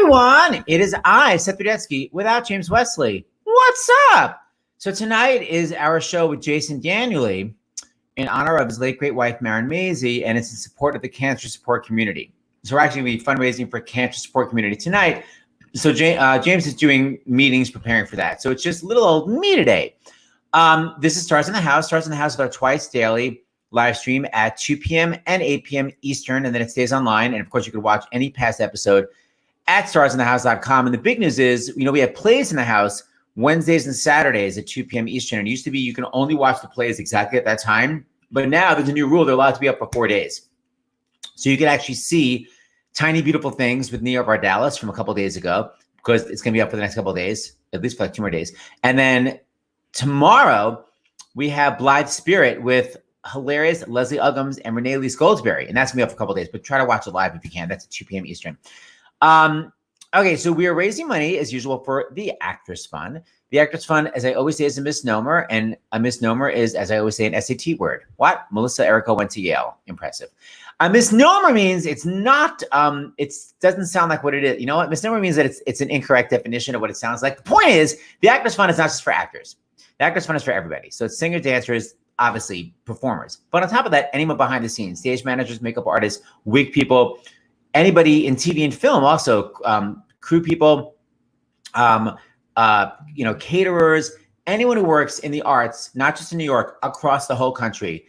everyone. It is I, Seth Rudetsky, without James Wesley. What's up? So tonight is our show with Jason Daniely in honor of his late great wife, Maren Maisie, and it's in support of the cancer support community. So we're actually going to be fundraising for cancer support community tonight. So James is doing meetings preparing for that. So it's just little old me today. This is Stars in the House. Stars in the House is our twice daily live stream at 2 p.m. and 8 p.m. Eastern, and then it stays online. And of course, you can watch any past episode at starsinthehouse.com. And the big news is, we have plays in the house Wednesdays and Saturdays at 2 p.m. Eastern. And it used to be you can only watch the plays exactly at that time. But now there's a new rule. They're allowed to be up for 4 days. So you can actually see Tiny Beautiful Things with Nia Vardalos from a couple of days ago, because it's going to be up for the next couple of days, at least for like 2 more days. And then tomorrow we have Blithe Spirit with hilarious Leslie Uggams and Renee Lee Goldsberry. And that's going to be up for a couple of days, but try to watch it live if you can. That's at 2 p.m. Eastern. Okay, so we are raising money as usual for the Actors Fund. The Actors Fund, as I always say, is a misnomer, and a misnomer is, as I always say, an SAT word. What? Melissa Errico went to Yale. Impressive. A misnomer means it's not, it doesn't sound like what it is. You know what? Misnomer means that it's an incorrect definition of what it sounds like. The point is, the Actors Fund is not just for actors. The Actors Fund is for everybody. So it's singers, dancers, obviously performers. But on top of that, anyone behind the scenes, stage managers, makeup artists, wig people, anybody in TV and film, also crew people, caterers, anyone who works in the arts, not just in New York, across the whole country,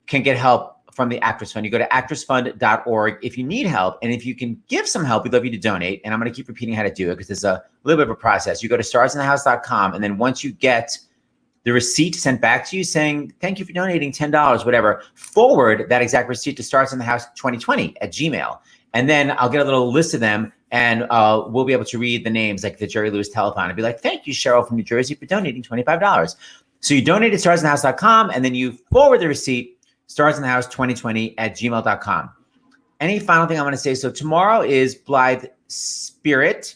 can get help from the Actors Fund. You go to actorsfund.org if you need help. And if you can give some help, we'd love you to donate. And I'm going to keep repeating how to do it because there's a little bit of a process. You go to starsinthehouse.com. And then once you get the receipt sent back to you saying, thank you for donating $10, whatever, forward that exact receipt to starsinthehouse2020 at Gmail. And then I'll get a little list of them, and we'll be able to read the names like the Jerry Lewis telethon and be like, thank you, Cheryl from New Jersey, for donating $25. So you donate at starsinthehouse.com, and then you forward the receipt, starsinthehouse2020 at gmail.com. Any final thing I want to say? So tomorrow is Blithe Spirit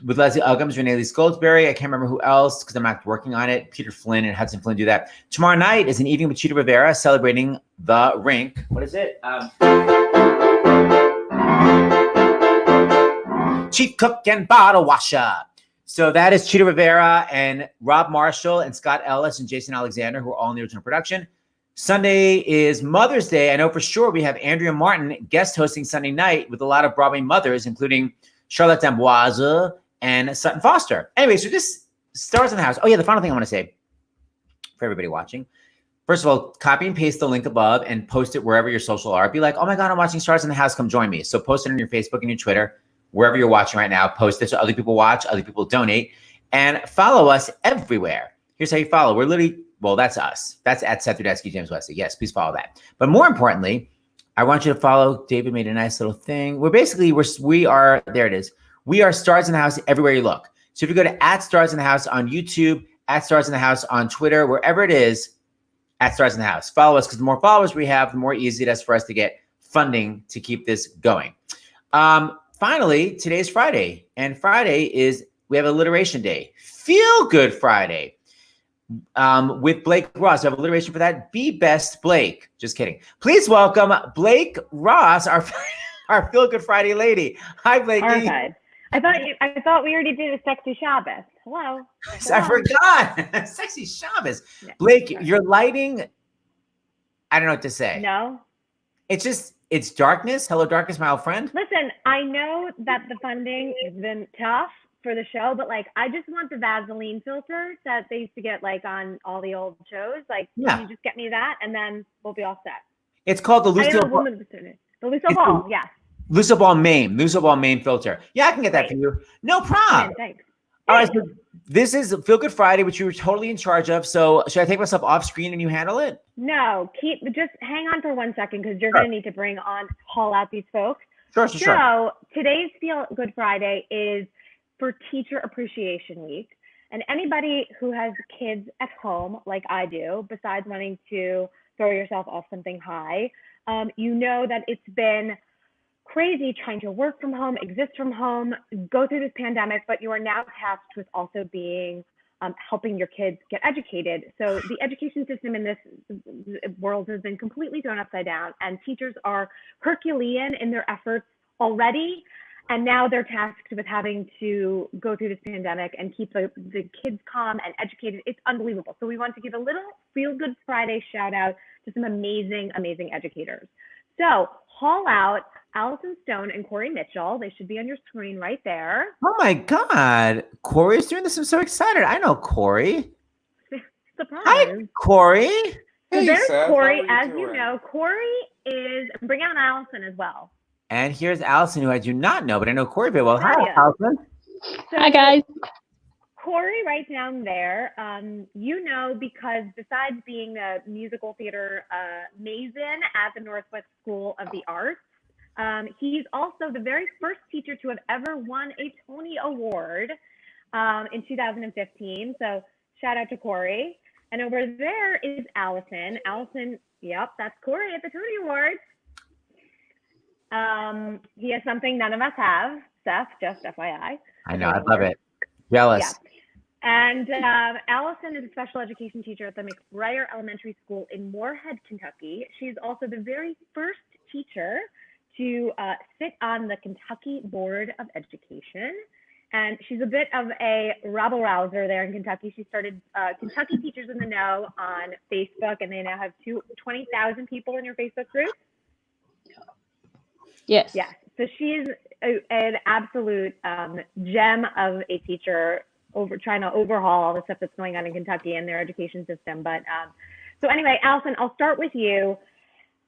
with Leslie Uggams, Renee Lee Goldsberry. I can't remember who else because I'm not working on it. Peter Flynn and Hudson Flynn do that. Tomorrow night is an evening with Chita Rivera celebrating the rink. What is it? Chief Cook and Bottle Washer. So that is Chita Rivera and Rob Marshall and Scott Ellis and Jason Alexander, who are all in the original production. Sunday is Mother's Day. I know for sure we have Andrea Martin guest hosting Sunday night with a lot of Broadway mothers, including Charlotte D'Amboise and Sutton Foster. Anyway, so this Stars in the House. Oh yeah, the final thing I want to say for everybody watching. First of all, copy and paste the link above and post it wherever your social are. Be like, oh my God, I'm watching Stars in the House. Come join me. So post it on your Facebook and your Twitter, wherever you're watching right now. Post it so other people watch, other people donate, and follow us everywhere. Here's how you follow. We're literally, well, that's us. That's at Seth Rudetsky, James Wesley. Yes, please follow that. But more importantly, I want you to follow. David made a nice little thing. We are, there it is. We are Stars in the House everywhere you look. So if you go to at Stars in the House on YouTube, at Stars in the House on Twitter, wherever it is, at Stars in the House. Follow us, because the more followers we have, the more easy it is for us to get funding to keep this going. Finally, today's Friday, and Friday is, we have alliteration day. Feel Good Friday with Blake Ross. We have alliteration for that. Be Best Blake. Just kidding. Please welcome Blake Ross, our Feel Good Friday lady. Hi, Blakey. Archive. I thought we already did a sexy Shabbos. Hello. I forgot. Sexy Shabbos. Yeah. Blake, your lighting, I don't know what to say. No. It's darkness. Hello, darkness, my old friend. Listen, I know that the funding has been tough for the show, but I just want the Vaseline filter that they used to get on all the old shows. Can you just get me that, and then we'll be all set. It's called the Lucille Ball. The Lucille Ball, yes. Lucille Ball Main filter. Yeah, I can get that for you. No problem. Thanks. All right, so this is Feel Good Friday, which you were totally in charge of. So should I take myself off screen and you handle it? No, just hang on for 1 second, because you're going to need to haul out these folks. Sure. So today's Feel Good Friday is for Teacher Appreciation Week. And anybody who has kids at home, like I do, besides wanting to throw yourself off something high, you know that it's been crazy trying to work from home, exist from home, go through this pandemic, but you are now tasked with also being helping your kids get educated. So the education system in this world has been completely thrown upside down, and teachers are Herculean in their efforts already. And now they're tasked with having to go through this pandemic and keep the kids calm and educated. It's unbelievable. So we want to give a little Feel Good Friday shout out to some amazing, amazing educators. So haul out Allison Stone and Corey Mitchell. They should be on your screen right there. Oh my God. Corey's doing this. I'm so excited. I know Corey. Surprise. Hi, Corey. So Hey, there's Seth, Corey. how are As you doing? know, Corey is, bring out Allison as well. And here's Allison, who I do not know, but I know Corey very well. Hi, Hiya. Allison. So Hi, guys. Corey, right down there, you know, because besides being a musical theater maven at the Northwest School of the Arts, he's also the very first teacher to have ever won a Tony Award in 2015. So shout out to Corey. And over there is Allison. Allison, yep, that's Corey at the Tony Awards. He has something none of us have, Seth, just FYI. I know. I love it. Jealous. Yeah. And Allison is a special education teacher at the McBriar Elementary School in Moorhead, Kentucky. She's also the very first teacher to sit on the Kentucky Board of Education. And she's a bit of a rabble-rouser there in Kentucky. She started Kentucky Teachers in the Know on Facebook, and they now have 20,000 people in your Facebook group. Yes. Yes. So she's an absolute gem of a teacher, trying to overhaul all the stuff that's going on in Kentucky and their education system. But so anyway, Allison, I'll start with you.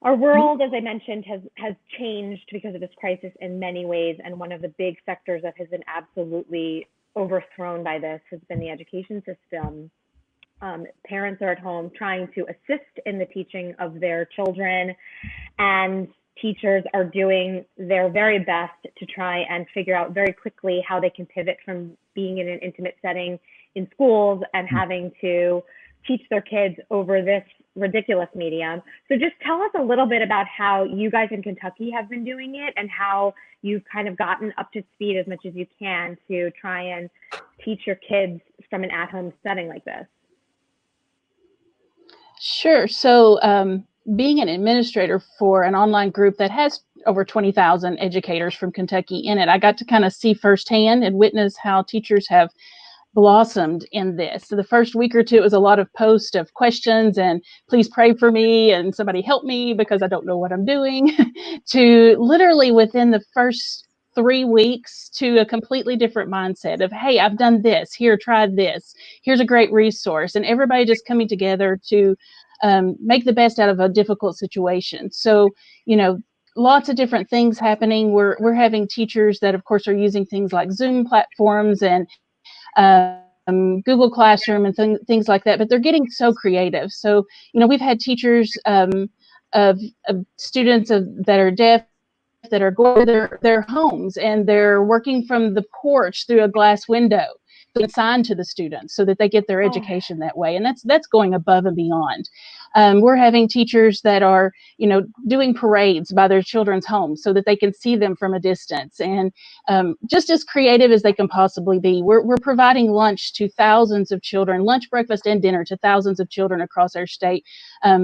Our world, as I mentioned, has changed because of this crisis in many ways. And one of the big sectors that has been absolutely overthrown by this has been the education system. Parents are at home trying to assist in the teaching of their children, and teachers are doing their very best to try and figure out very quickly how they can pivot from being in an intimate setting in schools and having to teach their kids over this ridiculous medium. So just tell us a little bit about how you guys in Kentucky have been doing it and how you've kind of gotten up to speed as much as you can to try and teach your kids from an at-home setting like this. Sure. So being an administrator for an online group that has over 20,000 educators from Kentucky in it, I got to kind of see firsthand and witness how teachers have blossomed in this. So the first week or two, it was a lot of posts of questions and please pray for me and somebody help me because I don't know what I'm doing, to literally within the first 3 weeks to a completely different mindset of, hey, I've done this, here, try this, here's a great resource, and everybody just coming together to make the best out of a difficult situation. So, you know, lots of different things happening. We're having teachers that, of course, are using things like Zoom platforms and Google Classroom and things like that, but they're getting so creative. So, you know, we've had teachers of students that are deaf that are going to their homes and they're working from the porch through a glass window to assign to the students so that they get their education that way. And that's going above and beyond. We're having teachers that are, you know, doing parades by their children's homes so that they can see them from a distance, and just as creative as they can possibly be. We're providing lunch to thousands of children, lunch, breakfast, and dinner to thousands of children across our state,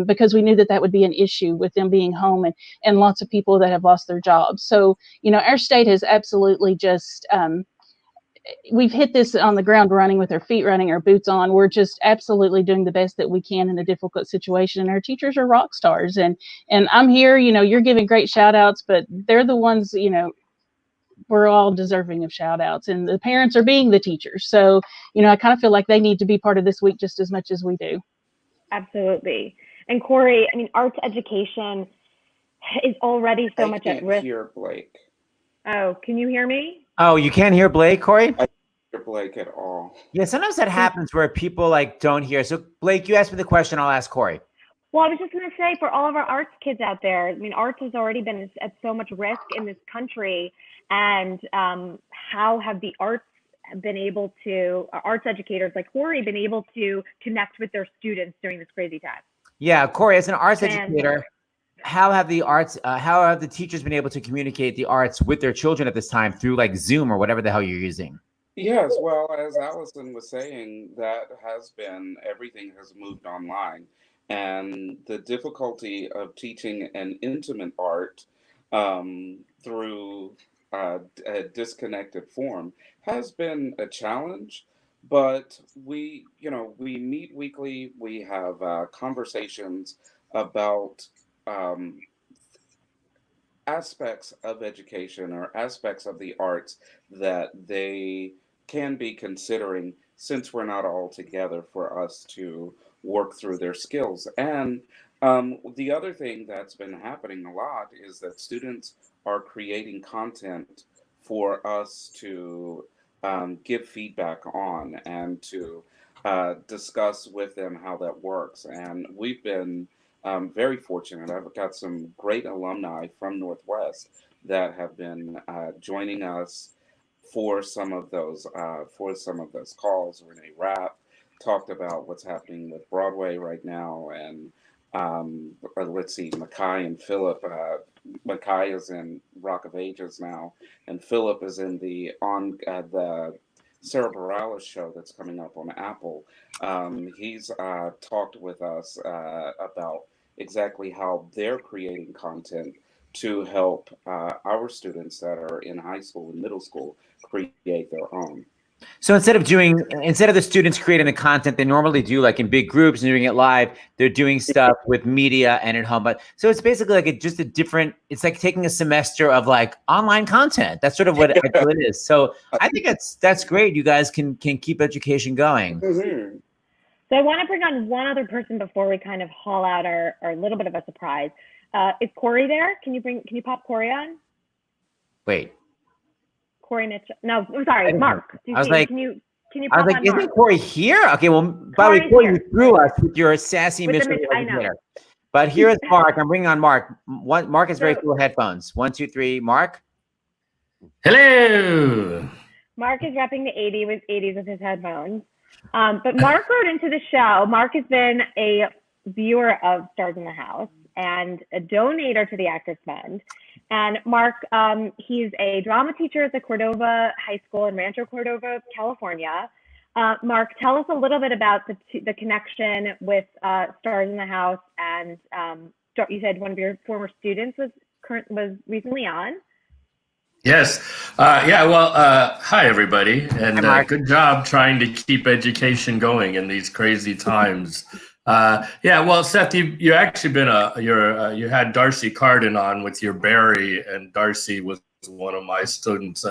because we knew that would be an issue with them being home and lots of people that have lost their jobs. So, you know, our state has absolutely just we've hit this on the ground running with our feet running, our boots on. We're just absolutely doing the best that we can in a difficult situation. And our teachers are rock stars. And I'm here, you know, you're giving great shout outs, but they're the ones, you know, we're all deserving of shout outs, and the parents are being the teachers. So, you know, I kind of feel like they need to be part of this week just as much as we do. Absolutely. And Corey, I mean, arts education is already so much at risk. I can't hear Blake. Oh, can you hear me? Oh, you can't hear Blake, Corey? I can't hear Blake at all. Yeah, sometimes that happens where people like don't hear. So Blake, you asked me the question, I'll ask Corey. Well, I was just going to say, for all of our arts kids out there, I mean, arts has already been at so much risk in this country. And how have the arts been able to, arts educators like Corey, been able to connect with their students during this crazy time? Yeah, Corey, as an arts educator, how have the teachers been able to communicate the arts with their children at this time through like Zoom or whatever the hell you're using? Yes, well, as Allison was saying, everything has moved online. And the difficulty of teaching an intimate art through a disconnected form has been a challenge. But we meet weekly. We have conversations about um, aspects of education or aspects of the arts that they can be considering, since we're not all together, for us to work through their skills. And the other thing that's been happening a lot is that students are creating content for us to give feedback on and to discuss with them how that works. And we've been very fortunate. I've got some great alumni from Northwest that have been joining us for some of those calls. Renee Rapp talked about what's happening with Broadway right now, and let's see, Makai and Philip. Makai is in Rock of Ages now, and Philip is in the Sarah Bareilles show that's coming up on Apple. He's talked with us about exactly how they're creating content to help our students that are in high school and middle school create their own. So instead of the students creating the content they normally do, like in big groups and doing it live, they're doing stuff with media and at home. But so it's basically like it's like taking a semester of like online content. That's sort of what I feel it is. So I think that's great. You guys can keep education going. Mm-hmm. So I want to bring on one other person before we kind of haul out our little bit of a surprise. Is Corey there? Can you pop Corey on? Wait. Corey Mitchell. No, I'm sorry, Mark. I was like, can you pop on isn't Mark? Corey here? Okay, well, by the way, Corey, you threw us with your sassy mystery. I know. But here is Mark. I'm bringing on Mark. Mark has very cool headphones. 1, 2, 3. Mark. Hello. Mark is repping the 80s with his headphones. But Mark wrote into the show. Mark has been a viewer of Stars in the House and a donator to the Actors Fund. And Mark, he's a drama teacher at the Cordova High School in Rancho Cordova, California. Mark, tell us a little bit about the connection with Stars in the House. And you said one of your former students was recently on. Yes. Well, hi, everybody. And good job trying to keep education going in these crazy times. Well, Seth, you actually you had Darcy Carden on with your Barry, and Darcy was one of my students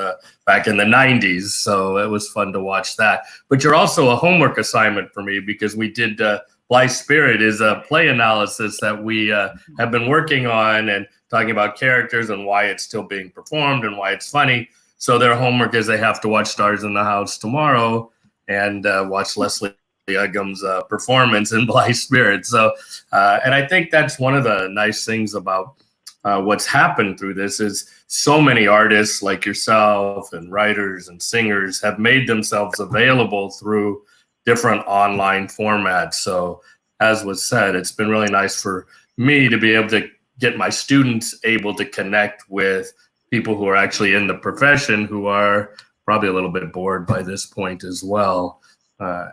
back in the 90s. So it was fun to watch that. But you're also a homework assignment for me, because we did Blythe Spirit is a play analysis that we have been working on and talking about characters and why it's still being performed and why it's funny. So their homework is they have to watch Stars in the House tomorrow and watch Leslie Uggams' performance in Blythe Spirit. So, and I think that's one of the nice things about what's happened through this is so many artists like yourself and writers and singers have made themselves available through different online formats. So as was said, it's been really nice for me to be able to get my students able to connect with people who are actually in the profession, who are probably a little bit bored by this point as well. So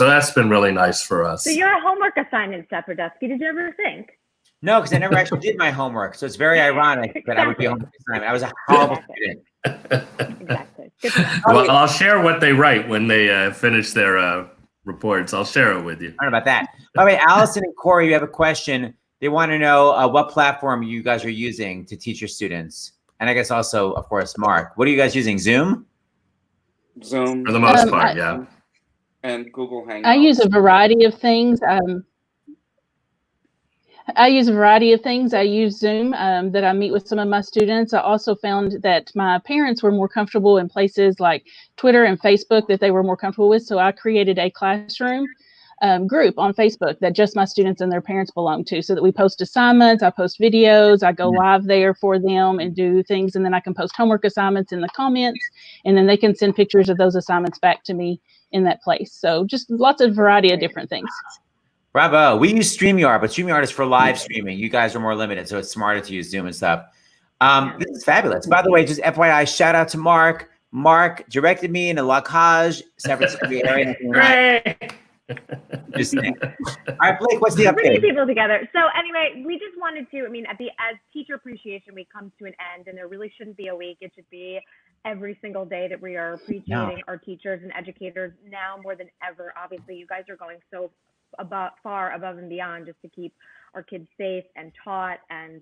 that's been really nice for us. So you're a homework assignment, Saprodusky. Did you ever think? No, because I never actually did my homework. So it's very ironic that I would be a homework assignment. I was a horrible student. Exactly. Well, I'll share what they write when they finish their reports. I'll share it with you. I don't know about that. By the way, Allison and Corey, you have a question. They want to know what platform you guys are using to teach your students. And I guess also, of course, Mark. What are you guys using? Zoom? Zoom. For the most part, yeah. And Google Hangouts. I use a variety of things. I use Zoom that I meet with some of my students. I also found that my parents were more comfortable in places like Twitter and Facebook that they were more comfortable with. So I created a classroom group on Facebook that just my students and their parents belong to, so that we post assignments, I post videos, I go live there for them and do things. And then I can post homework assignments in the comments, and then they can send pictures of those assignments back to me in that place. So just lots of variety of different things. Bravo. We use StreamYard, but StreamYard is for live streaming. You guys are more limited, so it's smarter to use Zoom and stuff. This is fabulous. By the way, just FYI, shout out to Mark. Mark directed me in a La Cage, San Francisco area. Just saying. All right, Blake, what's the Bringing update? people together. So anyway, we just wanted to, I mean, as Teacher Appreciation Week comes to an end, and there really shouldn't be a week, it should be every single day that we are appreciating our teachers and educators now more than ever. Obviously, you guys are going so far above and beyond just to keep our kids safe and taught, and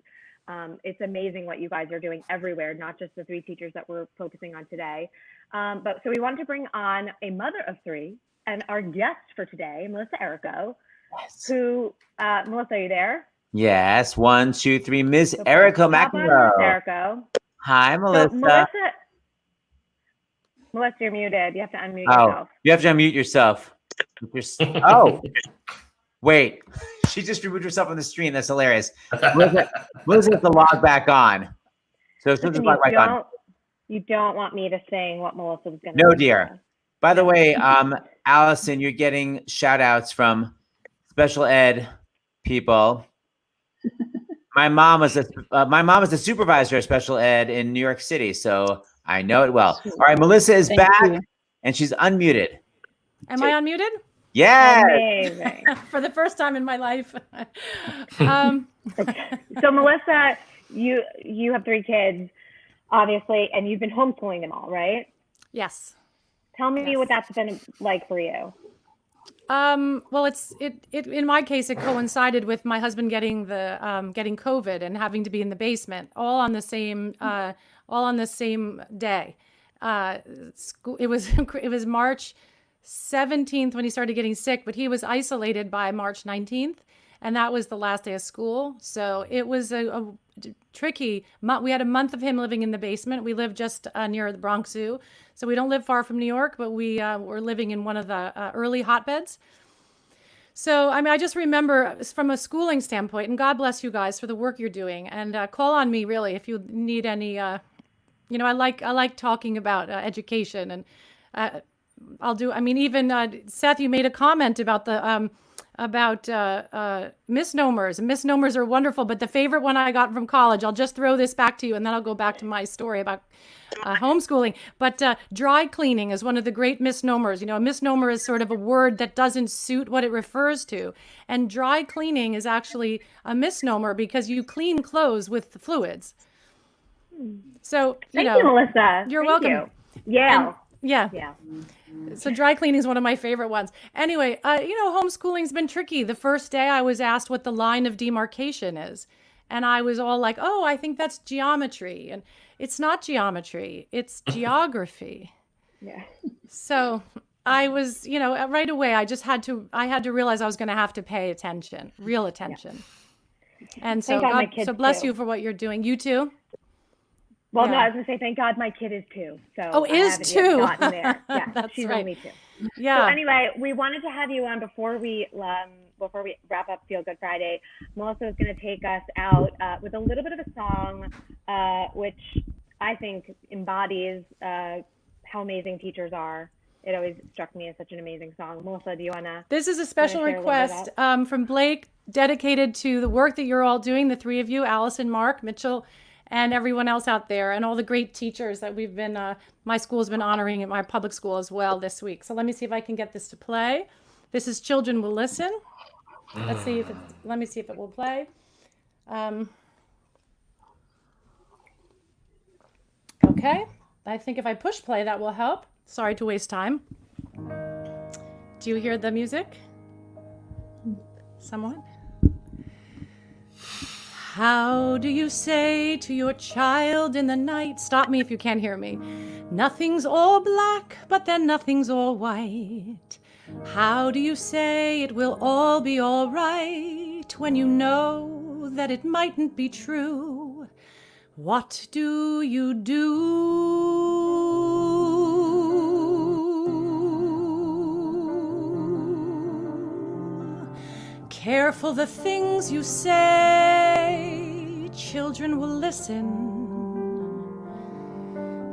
it's amazing what you guys are doing everywhere, not just the 3 teachers that we're focusing on today. But so we wanted to bring on a mother of 3 and our guest for today, Melissa Errico, who, Melissa, are you there? Yes, 1, 2, 3, Ms. So Errico pop on McEnroe. Miss Errico. Hi, Melissa. So Melissa, you're muted. You have to unmute yourself. You have to unmute yourself. Oh, wait. She just removed herself on the stream. That's hilarious. Melissa has to log back on. So she'll just log back on. You don't want me to sing what Melissa was going to No, dear. By the way, Allison, you're getting shout outs from special ed people. My mom was a supervisor of special ed in New York City, so I know it well. All right, Melissa is back, and she's unmuted. Am I unmuted? Yes. Amazing. For the first time in my life. So Melissa, you have 3 kids, obviously, and you've been homeschooling them all, right? Yes. Tell me what that's been like for you. Well, it in my case, it coincided with my husband getting getting COVID and having to be in the basement all on the same day. It was March 17th when he started getting sick, but he was isolated by March 19th, and that was the last day of school. So it was a tricky month. We had a month of him living in the basement. We live just near the Bronx Zoo, so we don't live far from New York, but we were living in one of the early hotbeds. So, I mean, I just remember from a schooling standpoint, and God bless you guys for the work you're doing, and call on me really if you need any. I like talking about education, and I'll do. I mean, even Seth, you made a comment about the misnomers. Misnomers are wonderful, but the favorite one I got from college, I'll just throw this back to you, and then I'll go back to my story about homeschooling. But dry cleaning is one of the great misnomers. You know, a misnomer is sort of a word that doesn't suit what it refers to. And dry cleaning is actually a misnomer because you clean clothes with the fluids. So, Thank you, Melissa. You're Thank welcome. You. Yeah. Yeah. So dry cleaning is one of my favorite ones. Anyway, homeschooling's been tricky. The first day I was asked what the line of demarcation is. And I was all like, oh, I think that's geometry. And it's not geometry, it's geography. Yeah. So I was, right away, I had to realize I was going to have to pay attention, real attention. Yeah. And so bless you for what you're doing. You too? Well, no, I was going to say, thank God my kid is 2. So oh, is 2? Gotten there. Yeah, that's she's right. only 2. Yeah. So anyway, we wanted to have you on before we wrap up Feel Good Friday. Melissa is going to take us out with a little bit of a song, which I think embodies how amazing teachers are. It always struck me as such an amazing song. Melissa, do you want to? This is a special request from Blake, dedicated to the work that you're all doing, the 3 of you, Allison, Mark, Mitchell, and everyone else out there, and all the great teachers that we've been, my school's been honoring at my public school as well this week. So let me see if I can get this to play. This is Children Will Listen. Let me see if it will play. Okay, I think if I push play, that will help. Sorry to waste time. Do you hear the music? Somewhat? How do you say to your child in the night? Stop me if you can't hear me. Nothing's all black, but then nothing's all white. How do you say it will all be all right when you know that it mightn't be true? What do you do? Careful the things you say, children will listen.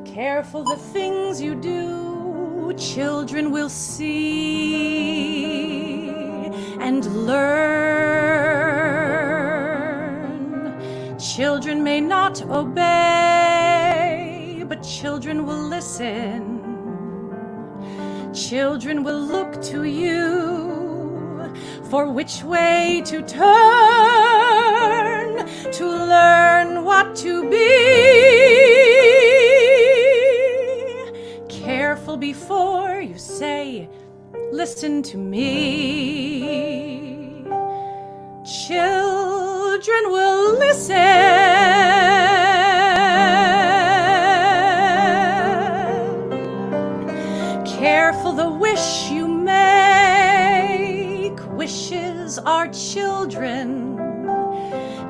Careful the things you do, children will see and learn. Children may not obey, but children will listen. Children will look to you for which way to turn to learn what to be. Careful before you say, listen to me. Children will listen. Careful the wish you make. Wishes are children.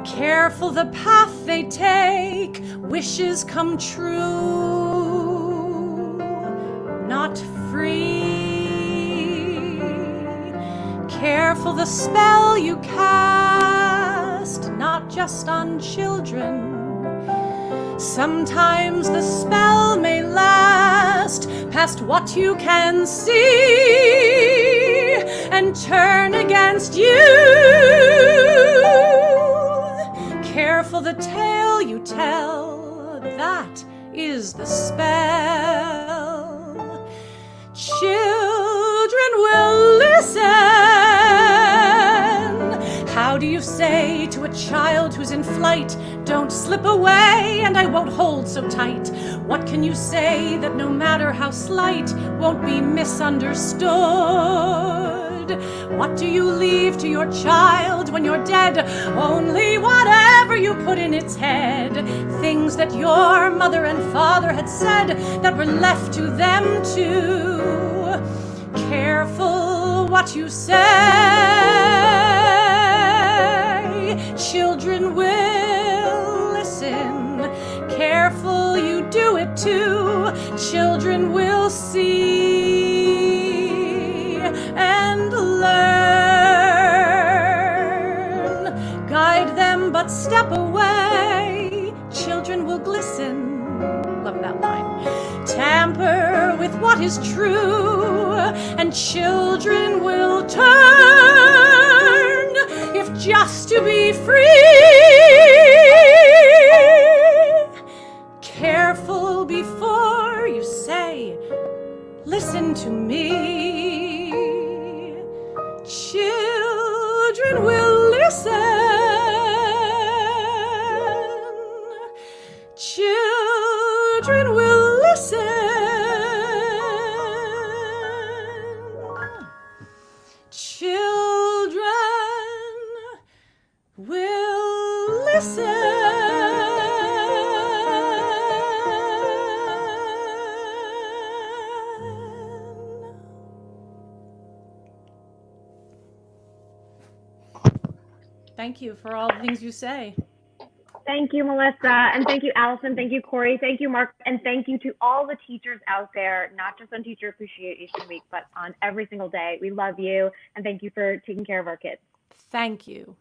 Careful the path they take. Wishes come true, not free. Careful the spell you cast, not just on children. Sometimes the spell may last past what you can see and turn against you. Careful the tale you tell, that is the spell. Children will listen. How do you say to a child who's in flight, don't slip away and I won't hold so tight? What can you say that no matter how slight won't be misunderstood? What do you leave to your child when you're dead? Only whatever you put in its head. Things that your mother and father had said that were left to them too. Careful what you say. Children will listen. Careful you do it too. Children will see and learn. Guide them but step away. Children will glisten. Love that line. Tamper with what is true, and children will turn, if just to be free. Careful before you say, listen to me. Children will listen. Children will listen. Children will listen. Thank you for all the things you say. Thank you, Melissa, and thank you, Allison. Thank you, Corey. Thank you, Mark, and thank you to all the teachers out there, not just on Teacher Appreciation Week, but on every single day. We love you, and thank you for taking care of our kids. Thank you.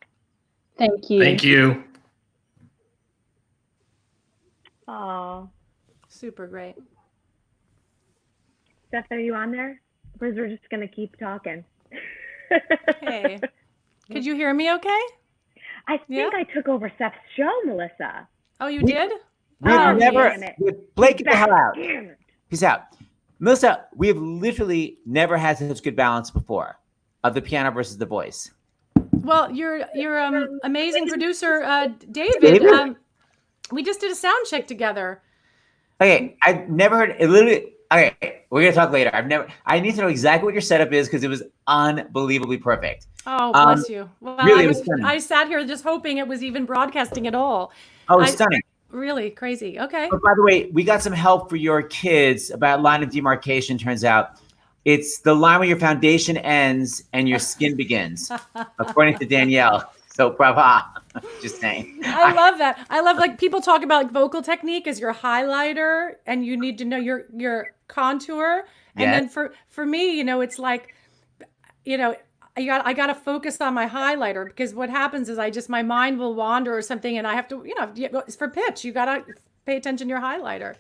Thank you. Thank you. Oh, Super great. Steph, are you on there? Or we're just gonna keep talking? Hey, could you hear me okay? I think I took over Steph's show, Melissa. Oh, you did? We've Oh, never, damn it. Blake, get the hell out. Damn it. Peace out. Melissa, we have literally never had such good balance before of the piano versus the voice. Well, your amazing producer, David. David? We just did a sound check together. Okay, I've never heard it. Literally, okay, we're gonna talk later. I need to know exactly what your setup is because it was unbelievably perfect. Oh, bless you. Well, really, it was stunning. I sat here just hoping it was even broadcasting at all. Oh, stunning. Really crazy. Okay. But by the way, we got some help for your kids about line of demarcation. Turns out it's the line where your foundation ends and your skin begins, according to Danielle. So brava. Just saying. I love that. I love, like, people talk about, like, vocal technique as your highlighter, and you need to know your contour. And then for me, you know, it's like, you know, I got to focus on my highlighter, because what happens is my mind will wander or something, and I have to, you know, it's for pitch. You got to pay attention to your highlighter.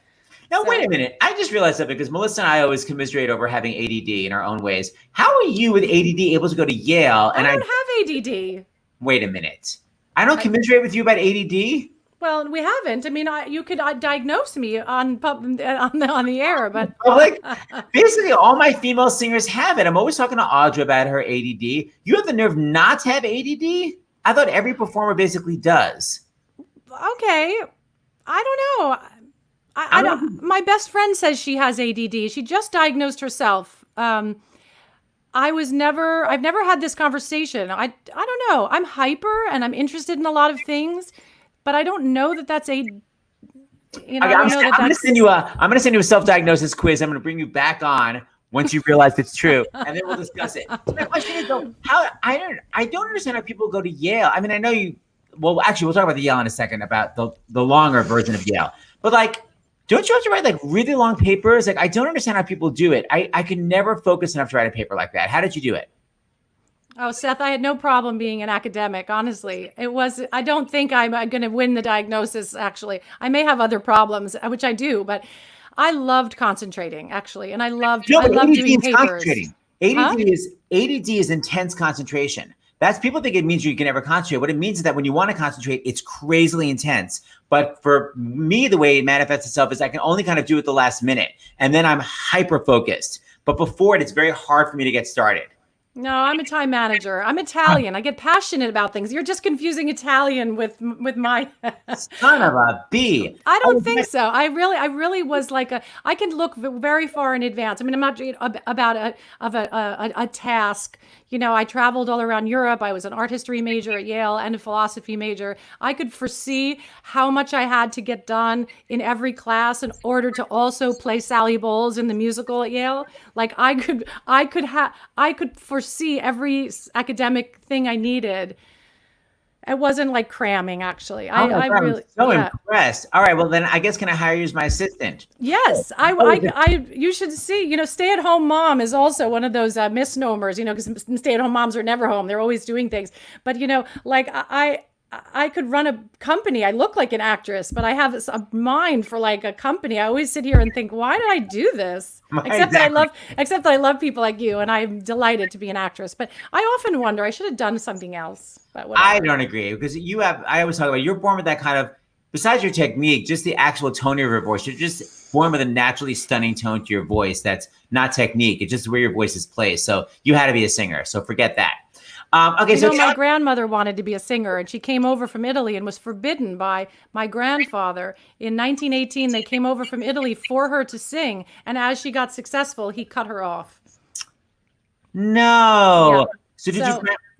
Now, wait a minute. I just realized something, because Melissa and I always commiserate over having ADD in our own ways. How are you with ADD able to go to Yale? I don't have ADD. Wait a minute. I don't commiserate with you about ADD? Well, we haven't. I mean, you could diagnose me on the air, but Like, basically, all my female singers have it. I'm always talking to Audra about her ADD. You have the nerve not to have ADD? I thought every performer basically does. Okay, I don't know. I don't. My best friend says she has ADD. She just diagnosed herself. I've never had this conversation. I don't know. I'm hyper and I'm interested in a lot of things, but I don't know that that's a. You know, I'm going to send you a self-diagnosis quiz. I'm going to bring you back on once you realize it's true, and then we'll discuss it. So my question is, though, I don't understand how people go to Yale. I mean, I know you. Well, actually, we'll talk about the Yale in a second, about the longer version of Yale. But like, don't you have to write like really long papers? Like, I don't understand how people do it. I could never focus enough to write a paper like that. How did you do it? Oh, Seth, I had no problem being an academic, honestly. I don't think I'm going to win the diagnosis, actually. I may have other problems, which I do, but I loved concentrating, actually. And I loved doing papers. ADD is intense concentration. People think it means you can never concentrate. What it means is that when you want to concentrate, it's crazily intense. But for me, the way it manifests itself is I can only kind of do it the last minute. And then I'm hyper focused. But before it's very hard for me to get started. No, I'm a time manager. I'm Italian. I get passionate about things. You're just confusing Italian with my son of a bee. I don't think so. I really was like I can look very far in advance. I mean, I'm not about a task. You know, I traveled all around Europe. I was an art history major at Yale and a philosophy major. I could foresee how much I had to get done in every class in order to also play Sally Bowles in the musical at Yale. Like I could foresee every academic thing I needed. It wasn't like cramming, actually. I'm impressed. All right, well then I guess can I hire you as my assistant? Yes, you should see. You know, stay-at-home mom is also one of those misnomers. You know, because stay-at-home moms are never home; they're always doing things. But you know, like I could run a company. I look like an actress, but I have a mind for like a company. I always sit here and think, why did I do this? Except that I love people like you, and I'm delighted to be an actress. But I often wonder I should have done something else. But whatever. I don't agree, because I always talk about, you're born with that kind of, besides your technique, just the actual tone of your voice. You're just born with a naturally stunning tone to your voice. That's not technique. It's just where your voice is placed. So you had to be a singer. So forget that. My grandmother wanted to be a singer, and she came over from Italy and was forbidden by my grandfather. In 1918, they came over from Italy for her to sing, and as she got successful, he cut her off. No. Yeah. So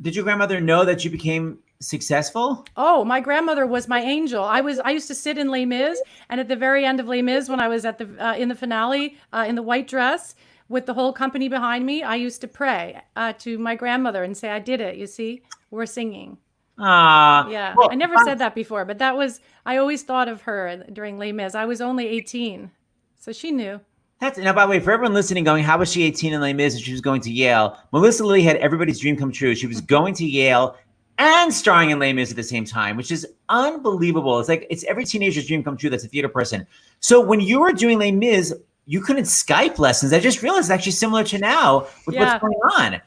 did your grandmother know that you became successful? Oh, my grandmother was my angel. I used to sit in Les Mis, and at the very end of Les Mis, when I was at in the finale, in the white dress, with the whole company behind me, I used to pray to my grandmother and say, I did it. You see, we're singing. Yeah. Well, I never said that before, but I always thought of her during Les Mis. I was only 18, so she knew. Now, by the way, for everyone listening going, how was she 18 in Les Mis and she was going to Yale? Melissa Lilly had everybody's dream come true. She was going to Yale and starring in Les Mis at the same time, which is unbelievable. It's every teenager's dream come true that's a theater person. So when you were doing Les Mis, you couldn't Skype lessons. I just realized it's actually similar to now with what's going on.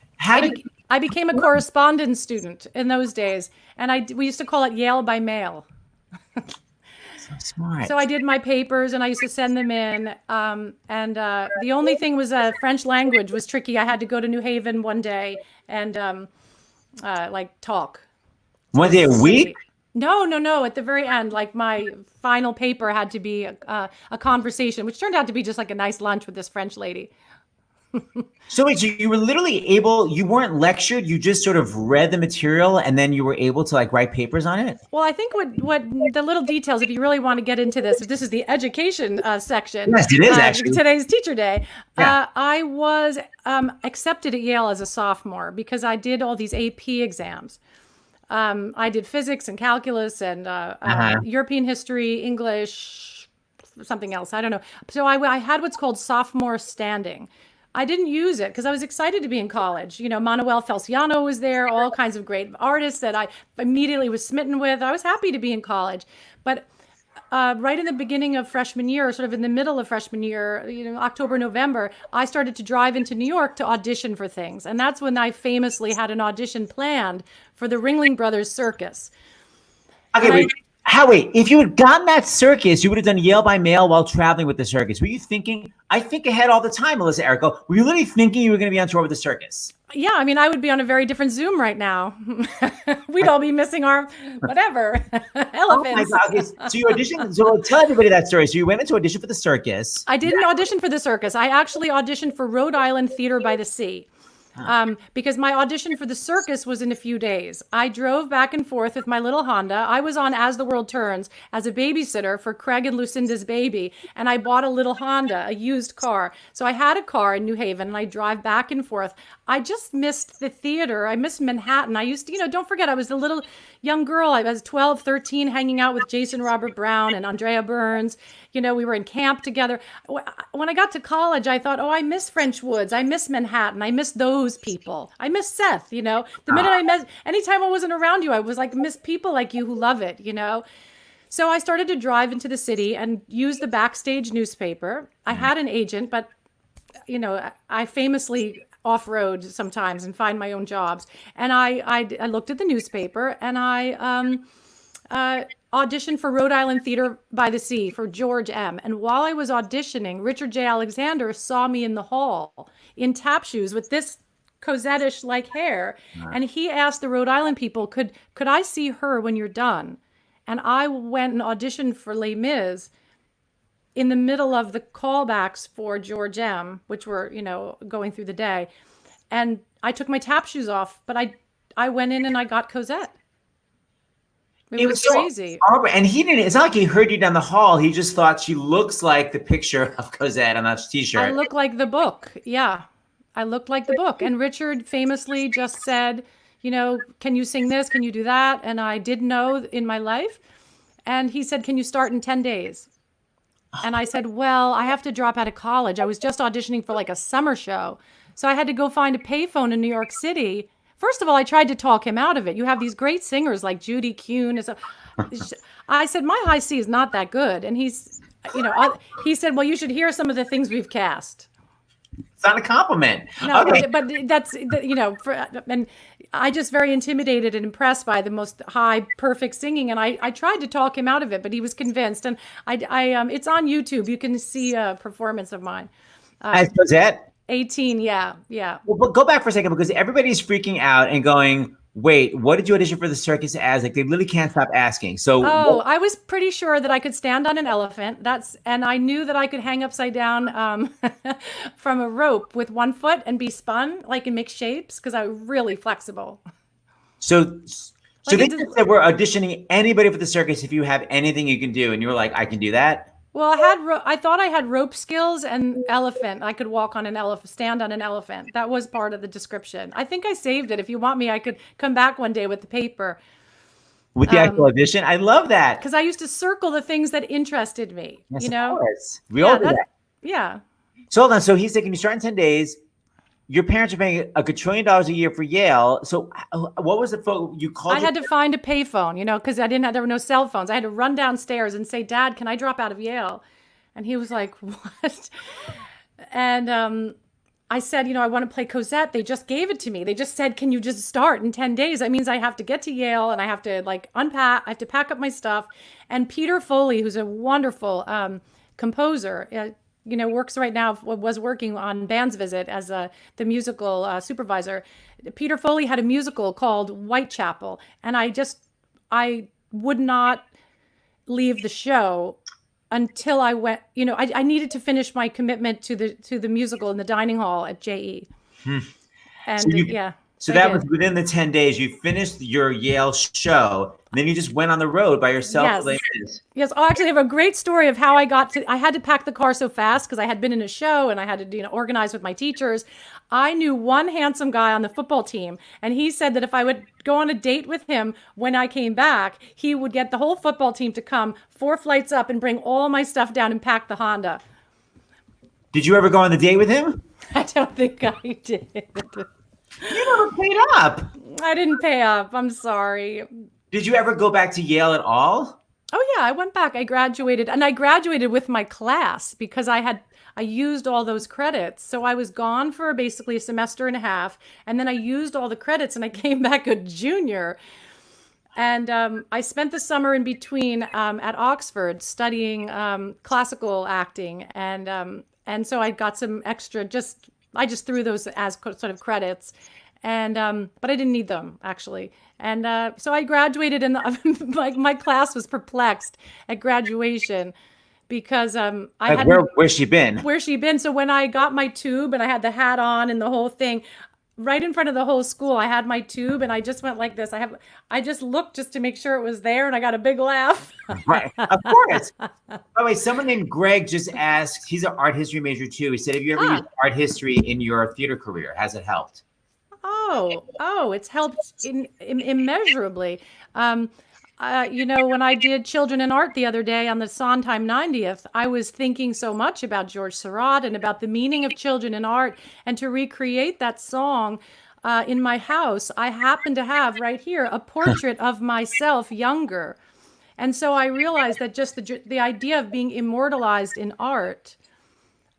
I became a correspondence student in those days, and we used to call it Yale by mail. So smart. So I did my papers, and I used to send them in. The only thing was French language was tricky. I had to go to New Haven one day and talk. One day a week? No. At the very end, like my final paper had to be a conversation, which turned out to be just like a nice lunch with this French lady. So wait, you were literally you weren't lectured, you just sort of read the material and then you were able to write papers on it? Well, I think what the little details, if you really want to get into this, if this is the education section. Yes, it is actually. Today's teacher day. Yeah. I was accepted at Yale as a sophomore because I did all these AP exams. I did physics and calculus and European history, English, something else. I don't know. So I had what's called sophomore standing. I didn't use it because I was excited to be in college. You know, Manuel Feliciano was there, all kinds of great artists that I immediately was smitten with. I was happy to be in college. But right in the beginning of freshman year, sort of in the middle of freshman year, October, November, I started to drive into New York to audition for things. And that's when I famously had an audition planned for the Ringling Brothers Circus. Okay, Howie, if you had gotten that circus, you would have done Yale by mail while traveling with the circus. Were you thinking? I think ahead all the time, Melissa, Errico. Were you literally thinking you were going to be on tour with the circus? Yeah, I mean, I would be on a very different Zoom right now. We'd all be missing our whatever elephants. Oh my God. Okay, so you auditioned. So tell everybody that story. So you went into audition for the circus. I didn't audition for the circus. I actually auditioned for Rhode Island Theater by the Sea. Because my audition for the circus was in a few days. I drove back and forth with my little Honda. I was on As the World Turns as a babysitter for Craig and Lucinda's baby, and I bought a little Honda, a used car. So I had a car in New Haven, and I drive back and forth. I just missed the theater. I missed Manhattan. I used to, don't forget, I was a little young girl. I was 12, 13, hanging out with Jason Robert Brown and Andrea Burns. We were in camp together. When I got to college, I thought, I miss French Woods. I miss Manhattan. I miss those people. I miss Seth, The minute anytime I wasn't around you, I was like, miss people like you who love it, So I started to drive into the city and use the Backstage newspaper. I had an agent, but, I famously off-road sometimes and find my own jobs. And I looked at the newspaper and I auditioned for Rhode Island Theater by the Sea for George M. And while I was auditioning, Richard J. Alexander saw me in the hall in tap shoes with this Cosette-ish like hair. And he asked the Rhode Island people, could I see her when you're done? And I went and auditioned for Les Mis in the middle of the callbacks for George M., which were, going through the day. And I took my tap shoes off, but I went in and I got Cosette. It was crazy. So, and he didn't, it's not like he heard you down the hall. He just thought she looks like the picture of Cosette on that t-shirt. I look like the book. Yeah. I looked like the book. And Richard famously just said, can you sing this? Can you do that? And I didn't know in my life. And he said, can you start in 10 days? And I said, well, I have to drop out of college. I was just auditioning for like a summer show. So I had to go find a payphone in New York City. First of all, I tried to talk him out of it. You have these great singers like Judy Kuhn. I said, my high C is not that good. And he said, well, you should hear some of the things we've cast. It's not a compliment. No, okay. but that's, and I just very intimidated and impressed by the most high, perfect singing. And I tried to talk him out of it, but he was convinced. And it's on YouTube. You can see a performance of mine. As Cosette? 18, yeah. Well, but go back for a second because everybody's freaking out and going, wait, what did you audition for the circus as? Like, they really can't stop asking. So, I was pretty sure that I could stand on an elephant. And I knew that I could hang upside down from a rope with one foot and be spun, like in mixed shapes, because I was really flexible. So they just said we're auditioning anybody for the circus if you have anything you can do, and you were like, I can do that. Well, I thought I had rope skills and elephant. I could walk on an elephant, stand on an elephant. That was part of the description. I think I saved it. If you want me, I could come back one day with the paper. With the actual audition? I love that. Because I used to circle the things that interested me. Yes, of course. We all do that. Yeah. So hold on. So he said, can you start in 10 days? Your parents are paying $1 quadrillion a year for Yale. So what was the phone you called? I had to find a payphone, because there were no cell phones. I had to run downstairs and say, Dad, can I drop out of Yale? And he was like, what? And I said, I want to play Cosette. They just gave it to me. They just said, can you just start in 10 days? That means I have to get to Yale and I have to unpack. I have to pack up my stuff. And Peter Foley, who's a wonderful composer, works right now, was working on Band's Visit as the musical supervisor. Peter Foley had a musical called Whitechapel, and I would not leave the show until I went, I needed to finish my commitment to the musical in the dining hall at JE. And so that was within the 10 days. You finished your Yale show, and then you just went on the road by yourself. Yes. Oh, actually, I have a great story of how I had to pack the car so fast because I had been in a show and I had to, organize with my teachers. I knew one handsome guy on the football team, and he said that if I would go on a date with him when I came back, he would get the whole football team to come 4 flights up and bring all my stuff down and pack the Honda. Did you ever go on the date with him? I don't think I did. You never paid up. I didn't pay up. I'm sorry. Did you ever go back to Yale at all? Oh yeah, I went back. I graduated, and I graduated with my class because I used all those credits. So I was gone for basically a semester and a half, and then I used all the credits, and I came back a junior. And I spent the summer in between at Oxford studying classical acting, and so I got some extra. I just threw those as sort of credits, and but I didn't need them actually. And so I graduated, and my class was perplexed at graduation because I Like, hadn't. where's she been? Where's she been? So when I got my tube and I had the hat on and the whole thing, right in front of the whole school, I had my tube and I just went like this. I just looked just to make sure it was there, and I got a big laugh. Right, of course. By the way, someone named Greg just asked, he's an art history major too. He said, have you ever used art history in your theater career? Has it helped? Oh, it's helped immeasurably. When I did Children in Art the other day on the Sondheim 90th, I was thinking so much about George Seurat and about the meaning of children in art, and to recreate that song in my house, I happen to have right here a portrait of myself younger. And so I realized that just the idea of being immortalized in art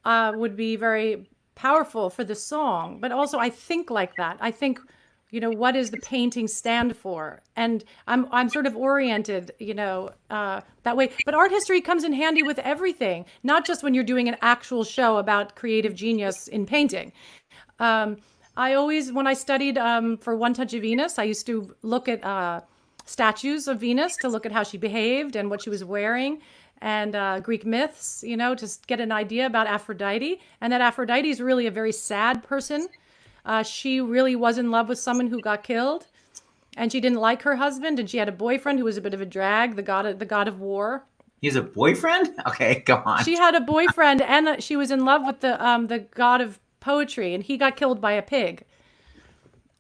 would be very powerful for the song. But also I think like that. I think, what does the painting stand for? And I'm sort of oriented, that way. But art history comes in handy with everything, not just when you're doing an actual show about creative genius in painting. I always, when I studied for One Touch of Venus, I used to look at statues of Venus to look at how she behaved and what she was wearing, and Greek myths, to get an idea about Aphrodite. And that Aphrodite is really a very sad person. She really was in love with someone who got killed, and she didn't like her husband, and she had a boyfriend who was a bit of a drag, the god of war. He's a boyfriend? Okay, go on. She had a boyfriend, and she was in love with the god of poetry, and he got killed by a pig,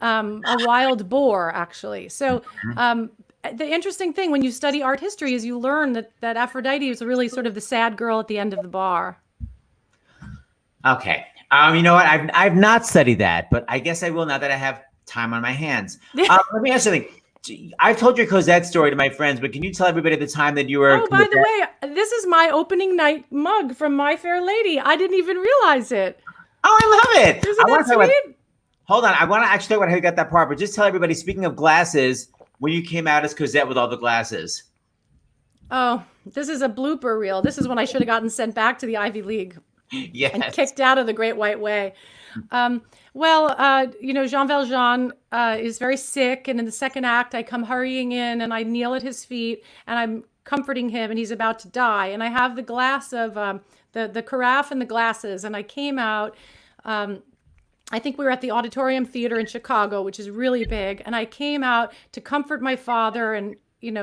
a wild boar, actually. So the interesting thing when you study art history is you learn that Aphrodite is really sort of the sad girl at the end of the bar. Okay. You know what? I've not studied that, but I guess I will now that I have time on my hands. Let me ask you something. I've told your Cosette story to my friends, but can you tell everybody the time that you were? Oh, by the way, this is my opening night mug from My Fair Lady. I didn't even realize it. Oh, I love it. Isn't that sweet? Hold on. I want to actually talk about how you got that part, but just tell everybody, speaking of glasses, when you came out as Cosette with all the glasses. Oh, this is a blooper reel. This is when I should have gotten sent back to the Ivy League. Yes. And kicked out of the Great White Way. Jean Valjean is very sick, and in the second act, I come hurrying in, and I kneel at his feet, and I'm comforting him, and he's about to die. And I have the glass of the carafe and the glasses, and I came out. I think we were at the Auditorium Theater in Chicago, which is really big, and I came out to comfort my father. And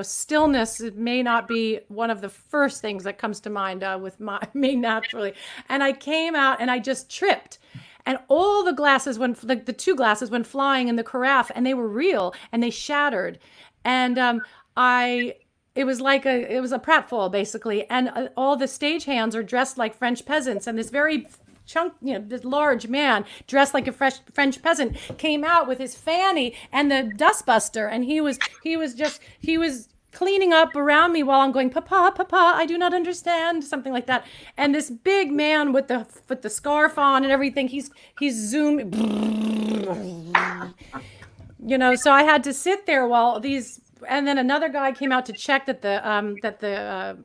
stillness may not be one of the first things that comes to mind with me naturally. And I came out and I just tripped. And all the glasses the two glasses went flying in the carafe, and they were real, and they shattered. And it was a pratfall basically. And all the stagehands are dressed like French peasants, and this very this large man dressed like a French peasant came out with his fanny and the dustbuster, and he was cleaning up around me while I'm going, Papa, Papa, I do not understand, something like that. And this big man with the scarf on and everything, he's zooming, so I had to sit there while and then another guy came out to check that the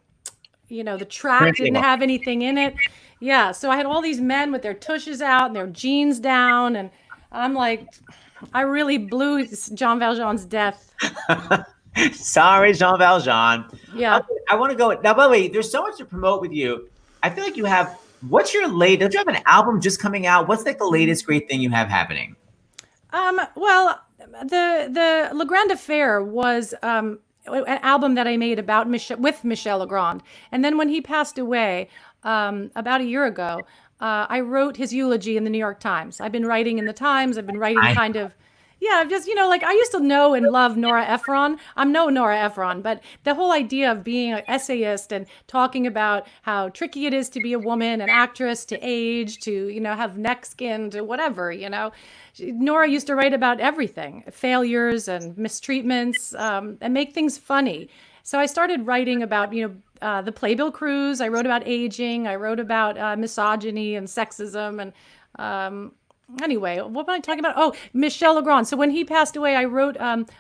track didn't have anything in it. Yeah, so I had all these men with their tushes out and their jeans down, and I'm like, I really blew Jean Valjean's death. Sorry, Jean Valjean. Yeah. Okay, I want to go now. By the way, there's so much to promote with you. I feel like you have. What's your latest? Don't you have an album just coming out? What's like the latest great thing you have happening? Well, the Le Grand Affair was an album that I made with Michel Legrand, and then when he passed away about a year ago, I wrote his eulogy in the New York Times. I've been writing in the Times. I've been writing I've just, I used to know and love Nora Ephron. I'm no Nora Ephron, but the whole idea of being an essayist and talking about how tricky it is to be a woman, an actress, to age, to, have neck skin, to whatever, Nora used to write about everything, failures and mistreatments, and make things funny. So I started writing about, the Playbill Cruise. I wrote about aging. I wrote about misogyny and sexism. And anyway, what am I talking about? Oh, Michel Legrand. So when he passed away, I wrote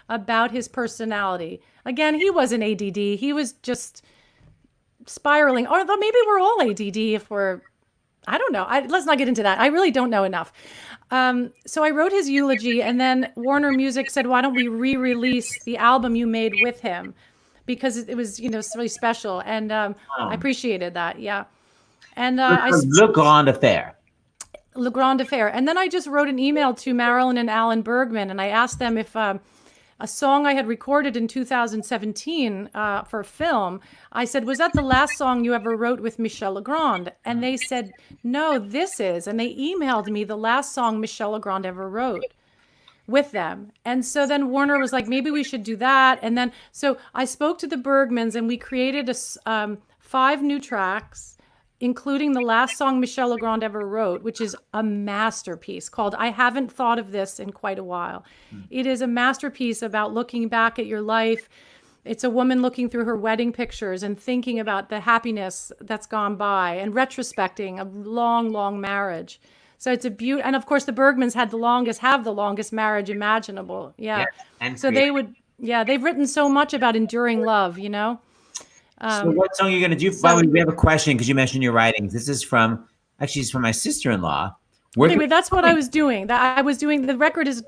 about his personality. Again, he wasn't ADD. He was just spiraling. Or maybe we're all ADD if we're, I don't know. Let's not get into that. I really don't know enough. So I wrote his eulogy, and then Warner Music said, why don't we re-release the album you made with him? Because it was, really special. And I appreciated that. Yeah. And Le Grand Affair. Le Grand Affair. And then I just wrote an email to Marilyn and Alan Bergman, and I asked them if a song I had recorded in 2017 for film, I said, was that the last song you ever wrote with Michel Legrand? And they said, no, this is. And they emailed me the last song Michel Legrand ever wrote with them. And so then Warner was like, maybe we should do that. And then, so I spoke to the Bergmans, and we created 5 new tracks, including the last song Michel Legrand ever wrote, which is a masterpiece called I Haven't Thought of This in Quite a While. It is a masterpiece about looking back at your life. It's a woman looking through her wedding pictures and thinking about the happiness that's gone by and retrospecting a long, long marriage. So it's a beauty. And of course, the Bergmans have the longest marriage imaginable. Yeah. And so they've written so much about enduring love, So what song are you going to do? By the way, we have a question because you mentioned your writings. This is from my sister-in-law. Anyway, that's what I was doing. The record is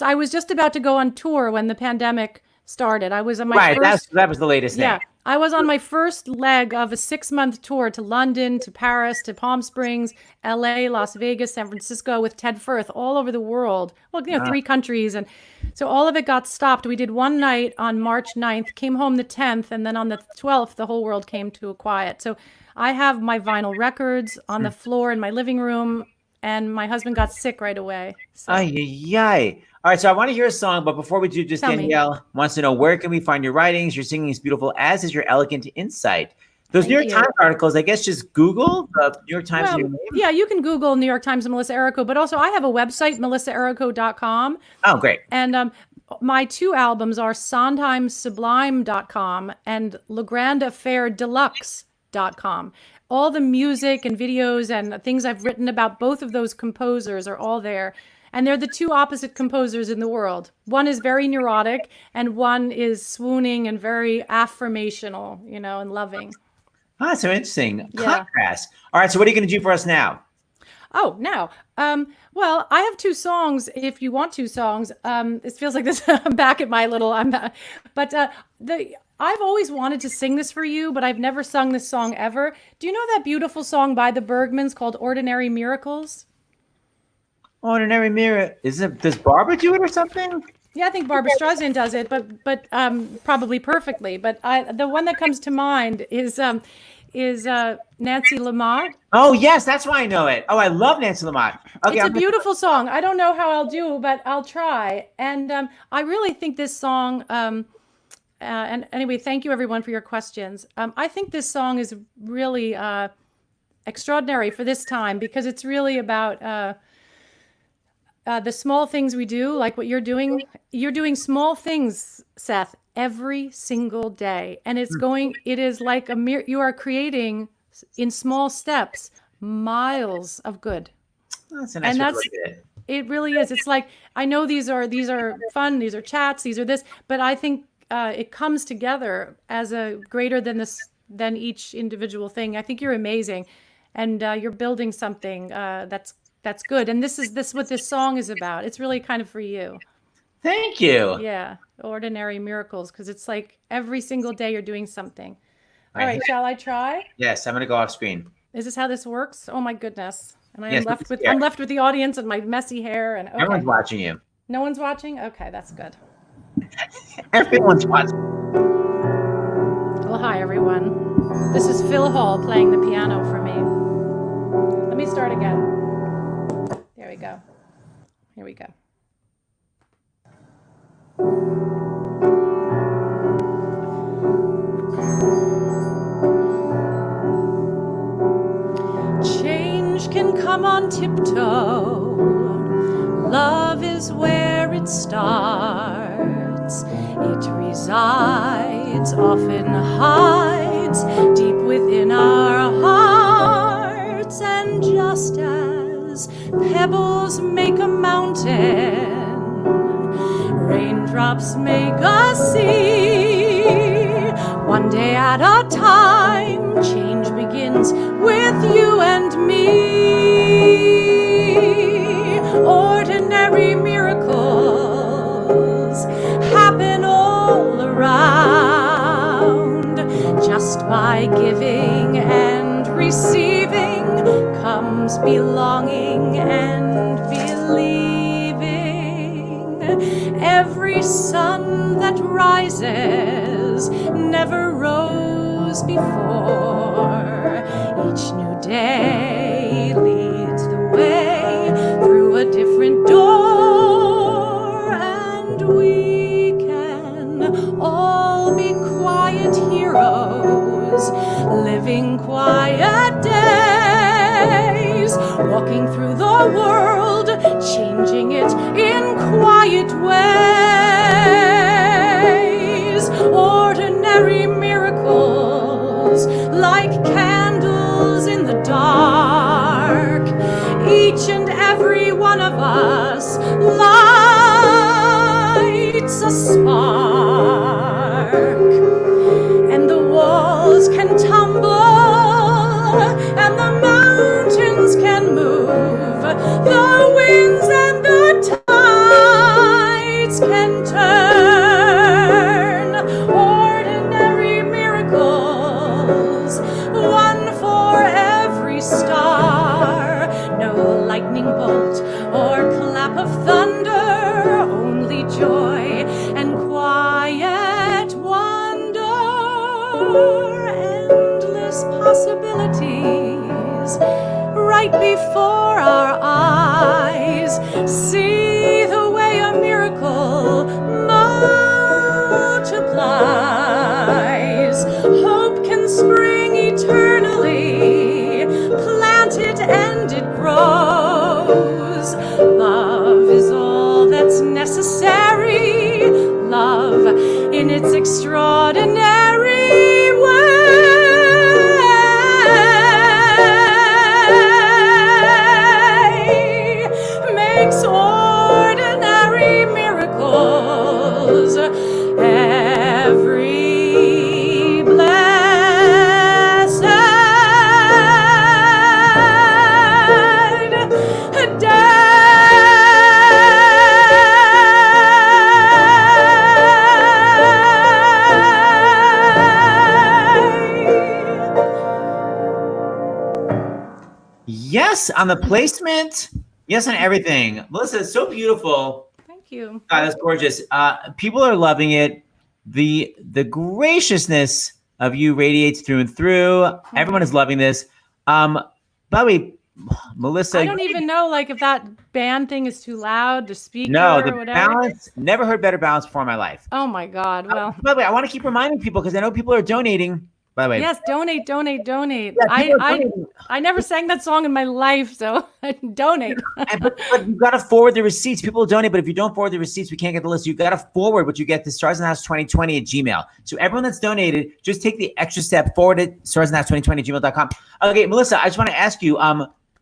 I was just about to go on tour when the pandemic started. I was on my first. That was the latest thing. Yeah, I was on my first leg of a 6-month tour to London, to Paris, to Palm Springs, LA, Las Vegas, San Francisco with Ted Firth, all over the world. Well, 3 countries. And so all of it got stopped. We did one night on March 9th, came home the 10th, and then on the 12th, the whole world came to a quiet. So I have my vinyl records on the floor in my living room, and my husband got sick right away. So. Ay. All right, so I want to hear a song, but before we do, just Danielle wants to know, where can we find your writings? Your singing is beautiful, as is your elegant insight. Those New York Times articles, I guess just Google the New York Times. Well, yeah, you can Google New York Times and Melissa Errico, but also I have a website, melissaerrico.com. Oh, great. And my 2 albums are sondheimsublime.com and legrandaffairdeluxe.com. All the music and videos and things I've written about both of those composers are all there. And they're the 2 opposite composers in the world. One is very neurotic, and one is swooning and very affirmational, and loving. Ah, so interesting. Yeah. Contrast. All right, so what are you going to do for us now? Oh, now. Well, I have 2 songs. If you want 2 songs, it feels like this. I'm back at my little. I've always wanted to sing this for you, but I've never sung this song ever. Do you know that beautiful song by the Bergmans called "Ordinary Miracles"? Ordinary Mirror. Does Barbara do it or something? Yeah, I think Barbara Streisand does it, but probably perfectly. But the one that comes to mind is Nancy Lamotte. Oh yes, that's why I know it. Oh, I love Nancy Lamotte. Okay, it's a beautiful song. I don't know how I'll do, but I'll try. And I really think this song. And anyway, thank you everyone for your questions. I think this song is really extraordinary for this time because it's really about. The small things we do, like what you're doing small things, Seth, every single day. And it is like you are creating in small steps, miles of good. That's a nice way to look at it. It really is. It's like, I know these are fun, these are chats, these are this, but I think it comes together as a greater than each individual thing. I think you're amazing. And you're building something that's good. And this is what this song is about. It's really kind of for you. Thank you. Yeah. Ordinary Miracles. Because it's like every single day you're doing something. All right. Shall I try? Yes. I'm going to go off screen. Is this how this works? Oh my goodness. And I'm left with the audience and my messy hair. And okay. Everyone's watching you. No one's watching? Okay. That's good. Everyone's watching. Well, hi everyone. This is Phil Hall playing the piano for me. Let me start again. There we go. Here we go. Change can come on tiptoe. Love is where it starts. It resides, often hides, deep within our hearts. And just as begins. Pebbles make a mountain. Raindrops make a sea. One day at a time, change begins with you and me. Ordinary miracles happen all around. Just by giving and receiving comes belonging and believing. Every sun that rises never rose before. Each new day leads the way through a different door, and we can all be quiet heroes, living quiet days, walking through the world, changing it in quiet ways. Ordinary miracles like candles in the dark. Each and every one of us lights a spark, and the walls can tumble and the mountains can move, the winds and the tides can turn. Ordinary miracles, one for every star. No lightning bolt or clap of thunder, only joy and quiet wonder. Endless possibilities right before our eyes. See the way a miracle multiplies. Hope can spring eternally, planted and it grows. Love is all that's necessary, love in its extraordinary way makes ordinary miracles every blessed Yes, on the placement. Yes, on everything. Melissa, it's so beautiful. Thank you. God, that's gorgeous. People are loving it. The graciousness of you radiates through and through. Everyone is loving this. By the way, Melissa, I don't even know like if that band thing is too loud, the speaker no, or the whatever. balance. Never heard better balance before in my life. Oh my God. Well, By the way, I want to keep reminding people because I know people are donating. By the way, yes, donate, donate, donate. Yeah, people are donating. I never sang that song in my life, so donate. but you got to forward the receipts. People donate, but if you don't forward the receipts, we can't get the list. You got to forward what you get to starsandhouse2020@gmail. So everyone that's donated, just take the extra step, forward it starsandhouse2020@gmail.com. Okay, Melissa, I just want to ask you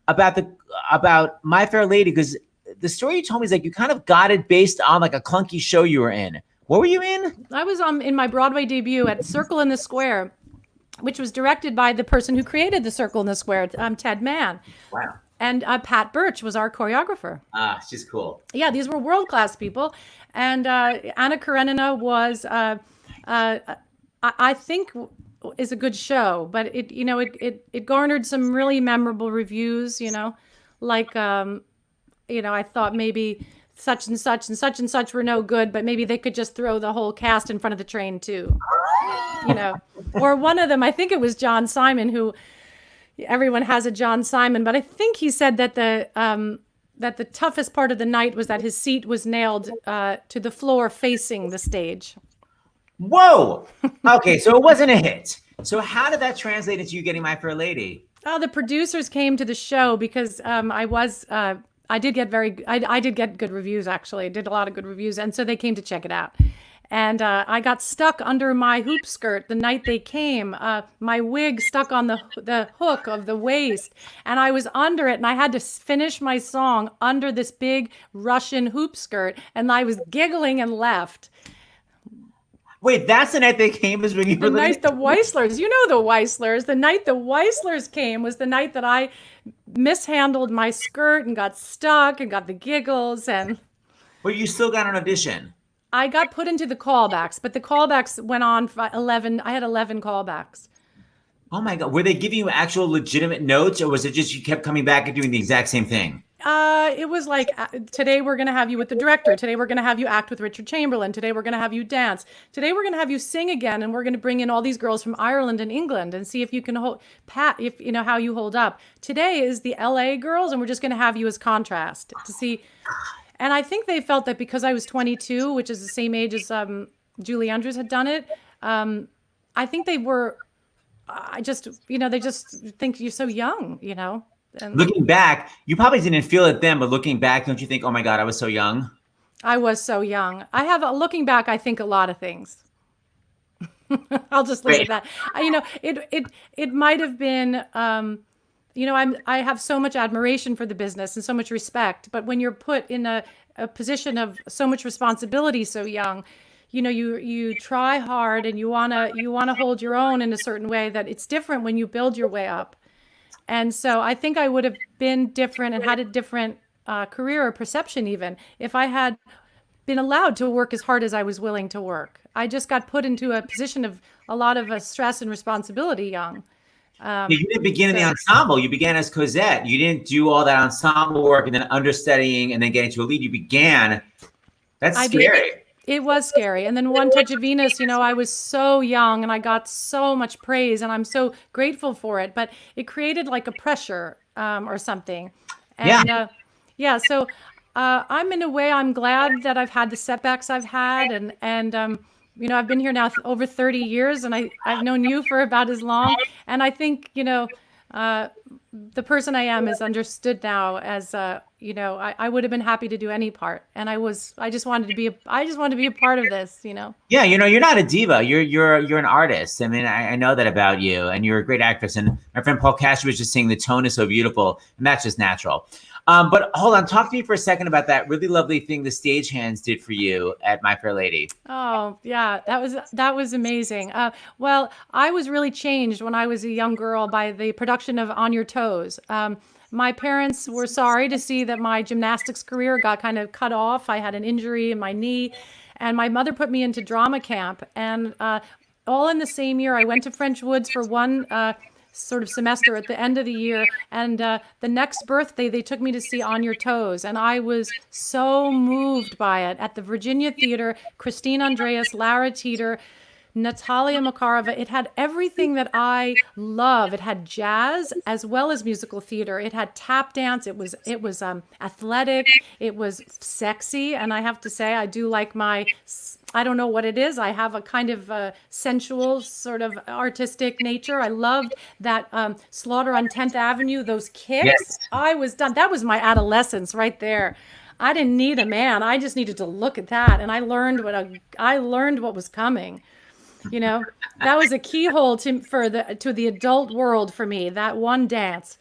about My Fair Lady, because the story you told me is like you kind of got it based on like a clunky show you were in. What were you in? I was in my Broadway debut at Circle in the Square, which was directed by the person who created the Circle in the Square, Ted Mann. Wow. And Pat Birch was our choreographer. She's cool. Yeah, these were world-class people. And Anna Karenina was, I think, is a good show, but it garnered some really memorable reviews, like, I thought maybe such and such and such and such were no good, but maybe they could just throw the whole cast in front of the train too. Or one of them, I think it was John Simon, who everyone has a John Simon, but I think he said that the toughest part of the night was that his seat was nailed to the floor facing the stage. Whoa. Okay, so it wasn't a hit. So how did that translate into you getting My Fair Lady? Oh, the producers came to the show because I did get good reviews, actually. I did a lot of good reviews, and so they came to check it out. And I got stuck under my hoop skirt the night they came. My wig stuck on the hook of the waist, and I was under it, and I had to finish my song under this big Russian hoop skirt, and I was giggling and left. Wait, that's the night they came is when you were The night the Weislers, you know the Weislers. The night the Weislers came was the night that I mishandled my skirt and got stuck and got the giggles. And Well, you still got an audition. I got put into the callbacks, but the callbacks went on for 11. I had 11 callbacks. Oh my God. Were they giving you actual legitimate notes, or was it just you kept coming back and doing the exact same thing? It was like, today we're going to have you with the director. Today we're going to have you act with Richard Chamberlain. Today we're going to have you dance. Today we're going to have you sing again, and we're going to bring in all these girls from Ireland and England and see if you can if you know how you hold up. Today is the LA girls, and we're just going to have you as contrast to see. And I think they felt that because I was 22, which is the same age as Julie Andrews had done it. I think they were. They just think you're so young, And looking back, you probably didn't feel it then, but looking back, don't you think, oh my God, I was so young? I was so young. Looking back, I think a lot of things. I'll just leave it at that. It might have been, I have so much admiration for the business and so much respect, but when you're put in a position of so much responsibility so young, you try hard and you wanna hold your own in a certain way that it's different when you build your way up. And so I think I would have been different and had a different career or perception even if I had been allowed to work as hard as I was willing to work. I just got put into a position of a lot of stress and responsibility young. You didn't begin in the ensemble. You began as Cosette. You didn't do all that ensemble work and then understudying and then getting to a lead. You began. That's scary. It was scary. And then One Touch of Venus, I was so young and I got so much praise and I'm so grateful for it. But it created like a pressure or something. And so I'm in a way, I'm glad that I've had the setbacks I've had. And I've been here now over 30 years and I've known you for about as long. And I think, the person I am is understood now as, I would have been happy to do any part. And I just wanted to be a part of this, Yeah, you're not a diva. You're an artist. I mean, I know that about you, and you're a great actress. And my friend Paul Casher was just saying the tone is so beautiful, and that's just natural. But hold on, talk to me for a second about that really lovely thing the stagehands did for you at My Fair Lady. Oh yeah, that was amazing. Well, I was really changed when I was a young girl by the production of On Your Toes. My parents were sorry to see that my gymnastics career got kind of cut off. I had an injury in my knee, and my mother put me into drama camp. And all in the same year, I went to French Woods for one sort of semester at the end of the year. And the next birthday, they took me to see On Your Toes. And I was so moved by it at the Virginia Theater. Christine Andreas, Lara Teeter, Natalia Makarova. It had everything that I love. It had jazz as well as musical theater. It had tap dance. It was athletic. It was sexy. And I have to say, I do like I don't know what it is. I have a kind of sensual sort of artistic nature. I loved that Slaughter on 10th Avenue, those kicks. Yes. I was done. That was my adolescence right there. I didn't need a man. I just needed to look at that. And I learned what was coming. That was a keyhole to the adult world for me, that one dance.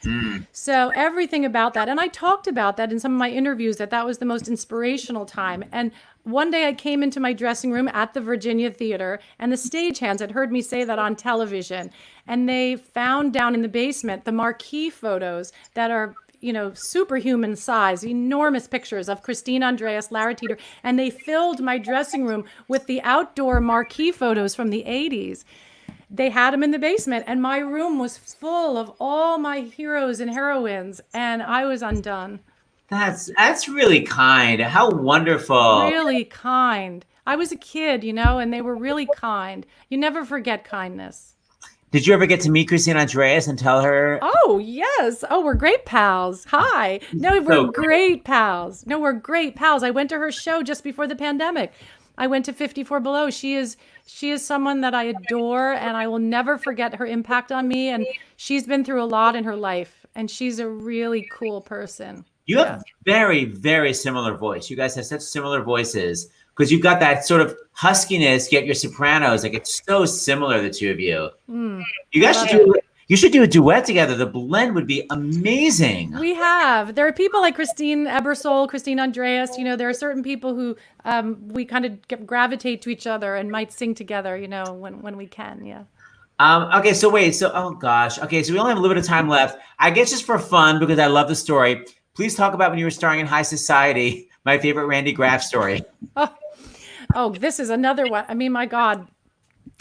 So everything about that. And I talked about that in some of my interviews, that was the most inspirational time. And one day I came into my dressing room at the Virginia Theater, and the stagehands had heard me say that on television. And they found down in the basement the marquee photos that are superhuman size, enormous pictures of Christine Andreas, Lara Teeter, and they filled my dressing room with the outdoor marquee photos from the 80s. They had them in the basement, and my room was full of all my heroes and heroines, and I was undone. That's really kind. How wonderful. Really kind. I was a kid, and they were really kind. You never forget kindness. Did you ever get to meet Christine Andreas and tell her? Oh, yes. Oh, we're great pals. Hi. No, we're great pals. I went to her show just before the pandemic. I went to 54 Below. She is someone that I adore, and I will never forget her impact on me. And she's been through a lot in her life, and she's a really cool person. You have very, very similar voice. You guys have such similar voices because you've got that sort of huskiness, yet your sopranos. Like it's so similar, the two of you. You guys should do. You should do a duet together. The blend would be amazing. We have. There are people like Christine Ebersole, Christine Andreas. You know, there are certain people who we kind of gravitate to each other and might sing together. You know, when we can. Yeah. Okay, so wait. So, oh gosh. Okay, so we only have a little bit of time left. I guess just for fun, because I love the story. Please talk about when you were starring in High Society. My favorite Randy Graff story. Oh, this is another one. I mean, my God.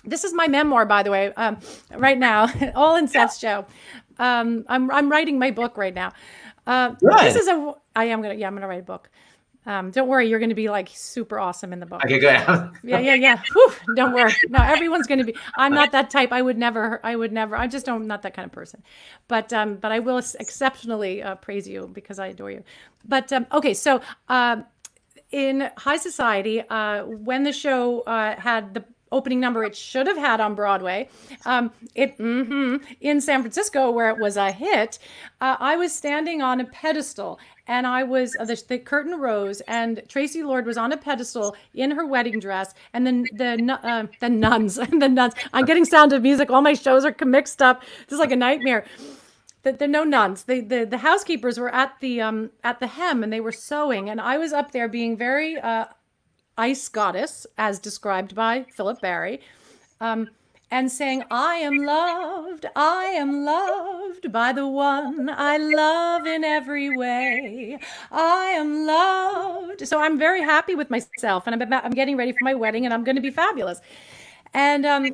This is my memoir, by the way, right now, all in Seth's show. I'm writing my book right now. This is I'm gonna write a book. Don't worry, you're gonna be like super awesome in the book. Okay, good. Yeah. Whew, don't worry. No, everyone's gonna be. I'm not that type. I would never. I just don't. I'm not that kind of person. But I will exceptionally praise you because I adore you. But okay, so in High Society, when the show had the opening number it should have had on Broadway, in San Francisco, where it was a hit, I was standing on a pedestal, and I was the curtain rose, and Tracy Lord was on a pedestal in her wedding dress, and then the nuns. I'm getting Sound of Music. All my shows are mixed up. This is like a nightmare. There are no nuns. The housekeepers were at the hem, and they were sewing, and I was up there being very ice goddess, as described by Philip Barry, and saying, I am loved by the one I love in every way. I am loved. So I'm very happy with myself, and I'm getting ready for my wedding, and I'm going to be fabulous. And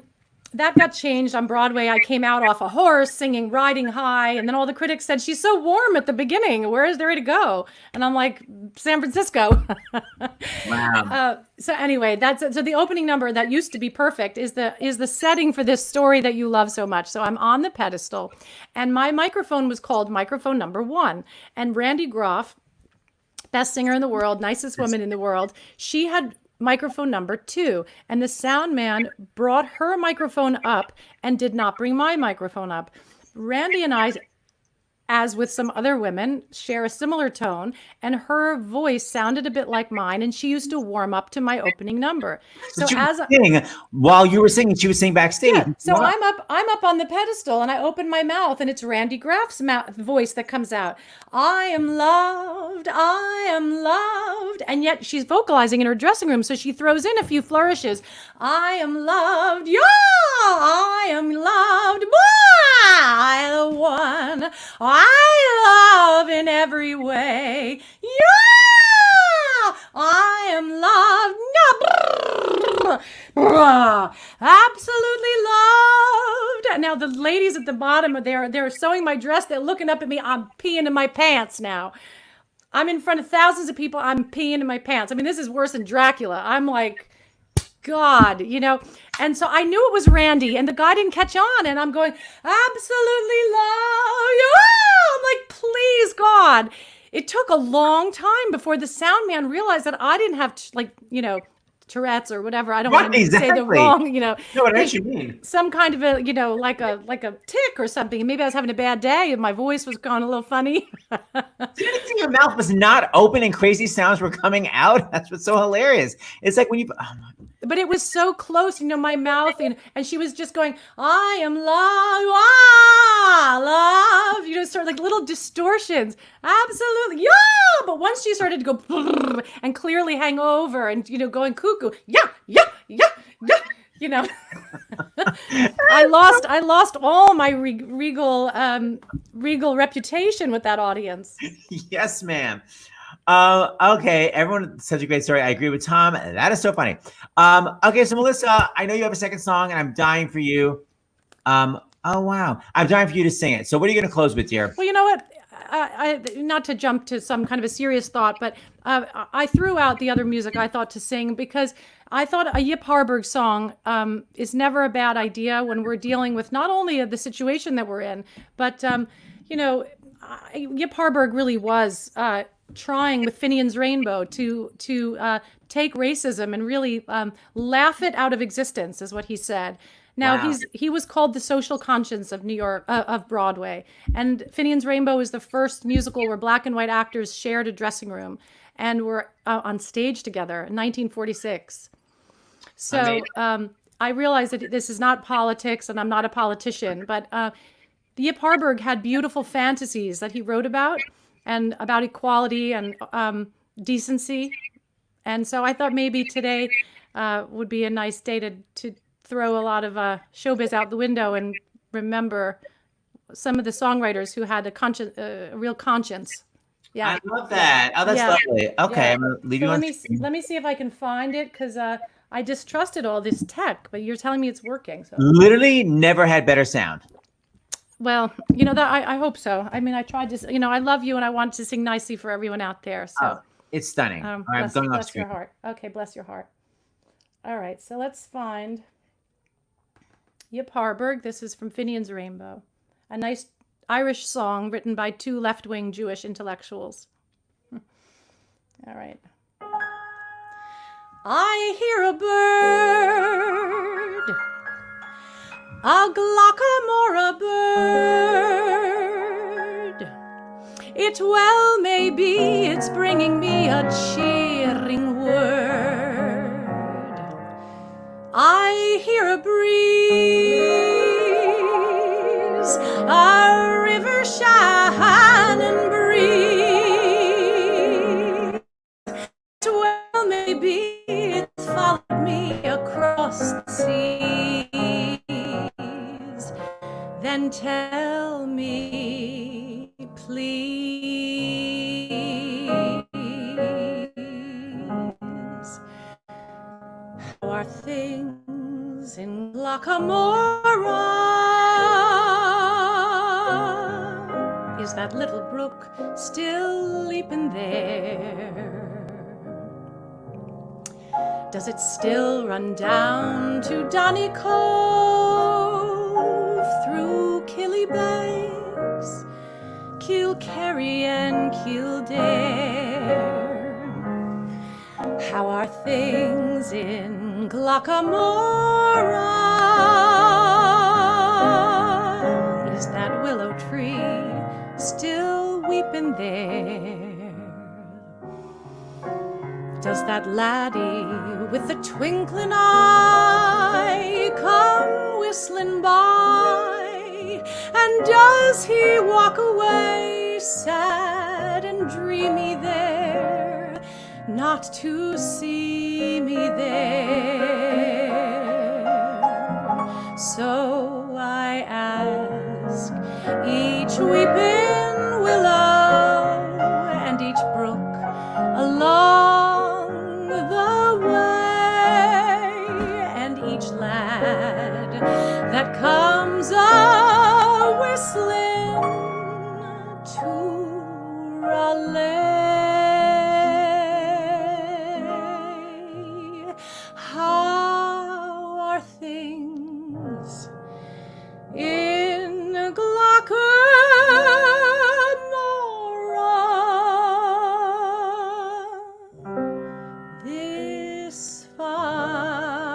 that got changed on Broadway. I came out off a horse singing Riding High, and then all the critics said, she's so warm at the beginning. Where is there to go? And I'm like, San Francisco. Wow. So anyway, so the opening number that used to be perfect is the setting for this story that you love so much. So I'm on the pedestal, and my microphone was called microphone number 1. And Randy Graff, best singer in the world, nicest woman in the world, she had microphone number 2, and the sound man brought her microphone up and did not bring my microphone up. Randy and I, as with some other women, share a similar tone, and her voice sounded a bit like mine, and she used to warm up to my opening number. So while you were singing, she was singing backstage. Yeah, so I'm up on the pedestal, and I open my mouth, and it's Randy Graff's voice that comes out. I am loved, and yet she's vocalizing in her dressing room, so she throws in a few flourishes. I am loved, yeah, I am loved by the one I love in every way. Yeah, I am loved. Absolutely loved. Now the ladies at the bottom are there. They're sewing my dress. They're looking up at me. I'm peeing in my pants now. I'm in front of thousands of people. I'm peeing in my pants. I mean, this is worse than Dracula. I'm like, God, you know. And so I knew it was Randy, and the guy didn't catch on, and I'm going, absolutely love you. I'm like, please, God. It took a long time before the sound man realized that I didn't have, Tourette's or whatever. I don't want to say the wrong, No, what does you mean? Some kind of a, like a tick or something. Maybe I was having a bad day and my voice was going a little funny. Seriously, your mouth was not open and crazy sounds were coming out. That's what's so hilarious. It's like when you... But it was so close, my mouth, and she was just going, I am love, sort of like little distortions. Absolutely, yeah. But once she started to go and clearly hang over and, going cuckoo, yeah. I lost all my regal reputation with that audience. Yes, ma'am. Okay, everyone, such a great story. I agree with Tom. That is so funny. Okay, so Melissa, I know you have a second song, and I'm dying for you. Oh wow, I'm dying for you to sing it. So, what are you going to close with, dear? Well, you know what? I not to jump to some kind of a serious thought, but I threw out the other music I thought to sing because I thought a Yip Harburg song is never a bad idea when we're dealing with not only the situation that we're in, but Yip Harburg really was trying with Finian's Rainbow to take racism and really laugh it out of existence, is what he said. Now Wow. he was called the social conscience of New York, of Broadway. And Finian's Rainbow is the first musical where black and white actors shared a dressing room and were on stage together in 1946. So I realize that this is not politics and I'm not a politician, but Yip Harburg had beautiful fantasies that he wrote about and about equality and decency. And so I thought maybe today would be a nice day to throw a lot of showbiz out the window and remember some of the songwriters who had a real conscience. Yeah, I love that. Oh, that's lovely. Okay, Yeah. I'm gonna leave So you on. let me see if I can find it, because I distrusted all this tech, but you're telling me it's working. So Literally never had better sound. well, that I hope so. I mean, I tried to. I love you, and I want to sing nicely for everyone out there. So It's stunning. All right, I'm bless, going off bless your screen. heart. Okay, bless your heart. All right, so let's find Yip Harburg. This is from Finian's Rainbow, a nice Irish song written by two left-wing Jewish intellectuals. All right. I hear a bird, a glockamora bird. It well may be it's bringing me a cheering word. I hear a breeze, a river shining breeze. It well may be it's followed me across the seas. Then tell me, please, how are things in Glockamora? Is that little brook still leaping there? Does it still run down to Donny Cove through Killybegs, Kilkerry and Kildare? How are things in Glockamora? Is that willow tree still weeping there? Does that laddie with the twinkling eye come whistling by? And does he walk away sad and dreamy there, not to see me there? So I ask each weeping willow and each brook along the way, and each lad that comes a-whistling to Raleigh. How are things in Glockamora this fine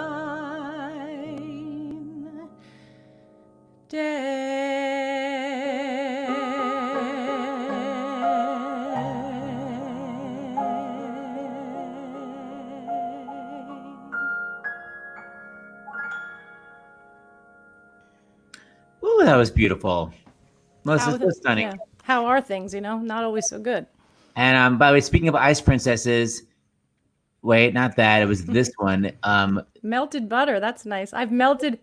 day? Ooh, that was beautiful. Melissa, How so stunning. yeah. How are things? Not always so good. And by the way, speaking of ice princesses, wait, not that. It was this one. Melted butter. That's nice. I'm melting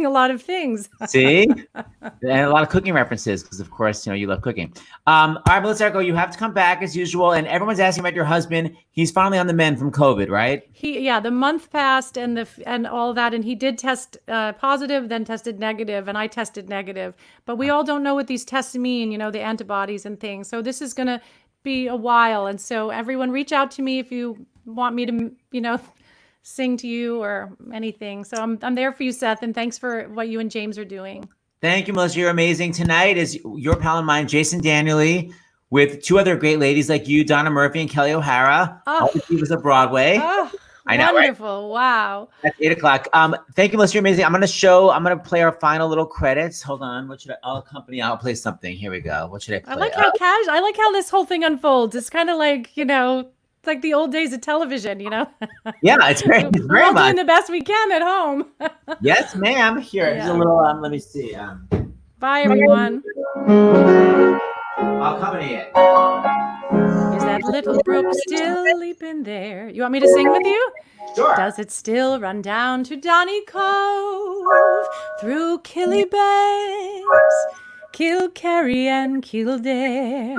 a lot of things. See? And a lot of cooking references because, of course, you love cooking. All right, Melissa Errico, you have to come back as usual. And everyone's asking about your husband. He's finally on the mend from COVID, right? The month passed and all that, and he did test positive, then tested negative, and I tested negative. But we all don't know what these tests mean, the antibodies and things. So this is going to be a while. And so everyone reach out to me if you want me to, sing to you or anything. So I'm there for you, Seth, and thanks for what you and James are doing. Thank you, Melissa. You're amazing. Tonight is your pal and mine, Jason Daniely, with two other great ladies like you, Donna Murphy and Kelly O'Hara. Oh. All the divas of Broadway. Oh, I know, right? Wonderful. Wow. That's 8 o'clock. Thank you, Melissa. You're amazing. I'm gonna play our final little credits. Hold on. What should I'll play something. Here we go. What should I play? I like how this whole thing unfolds. It's kind of like, it's like the old days of television, Yeah, it's very We're all much. doing the best we can at home. Yes, ma'am. Here's a little, let me see. Bye, everyone. I'll accompany it. Is that little brook still leaping there? You want me to sing with you? Sure. Does it still run down to Donny Cove, through Killybanks, Kilkerry and Kildare?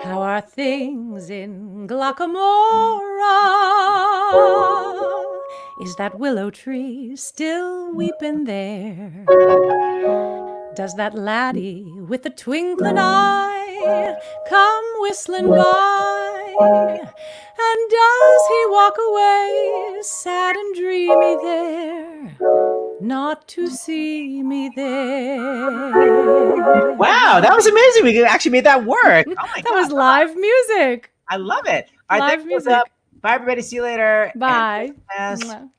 How are things in Glockamora? Is that willow tree still weeping there? Does that laddie with the twinkling eye come whistling by? And does he walk away sad and dreamy there, not to see me there? Wow, that was amazing. We actually made that work. Oh my God. That was live music. I love it. All right, Live thanks, music. Melissa. Bye, everybody. See you later. Bye. And-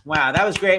Wow, that was great.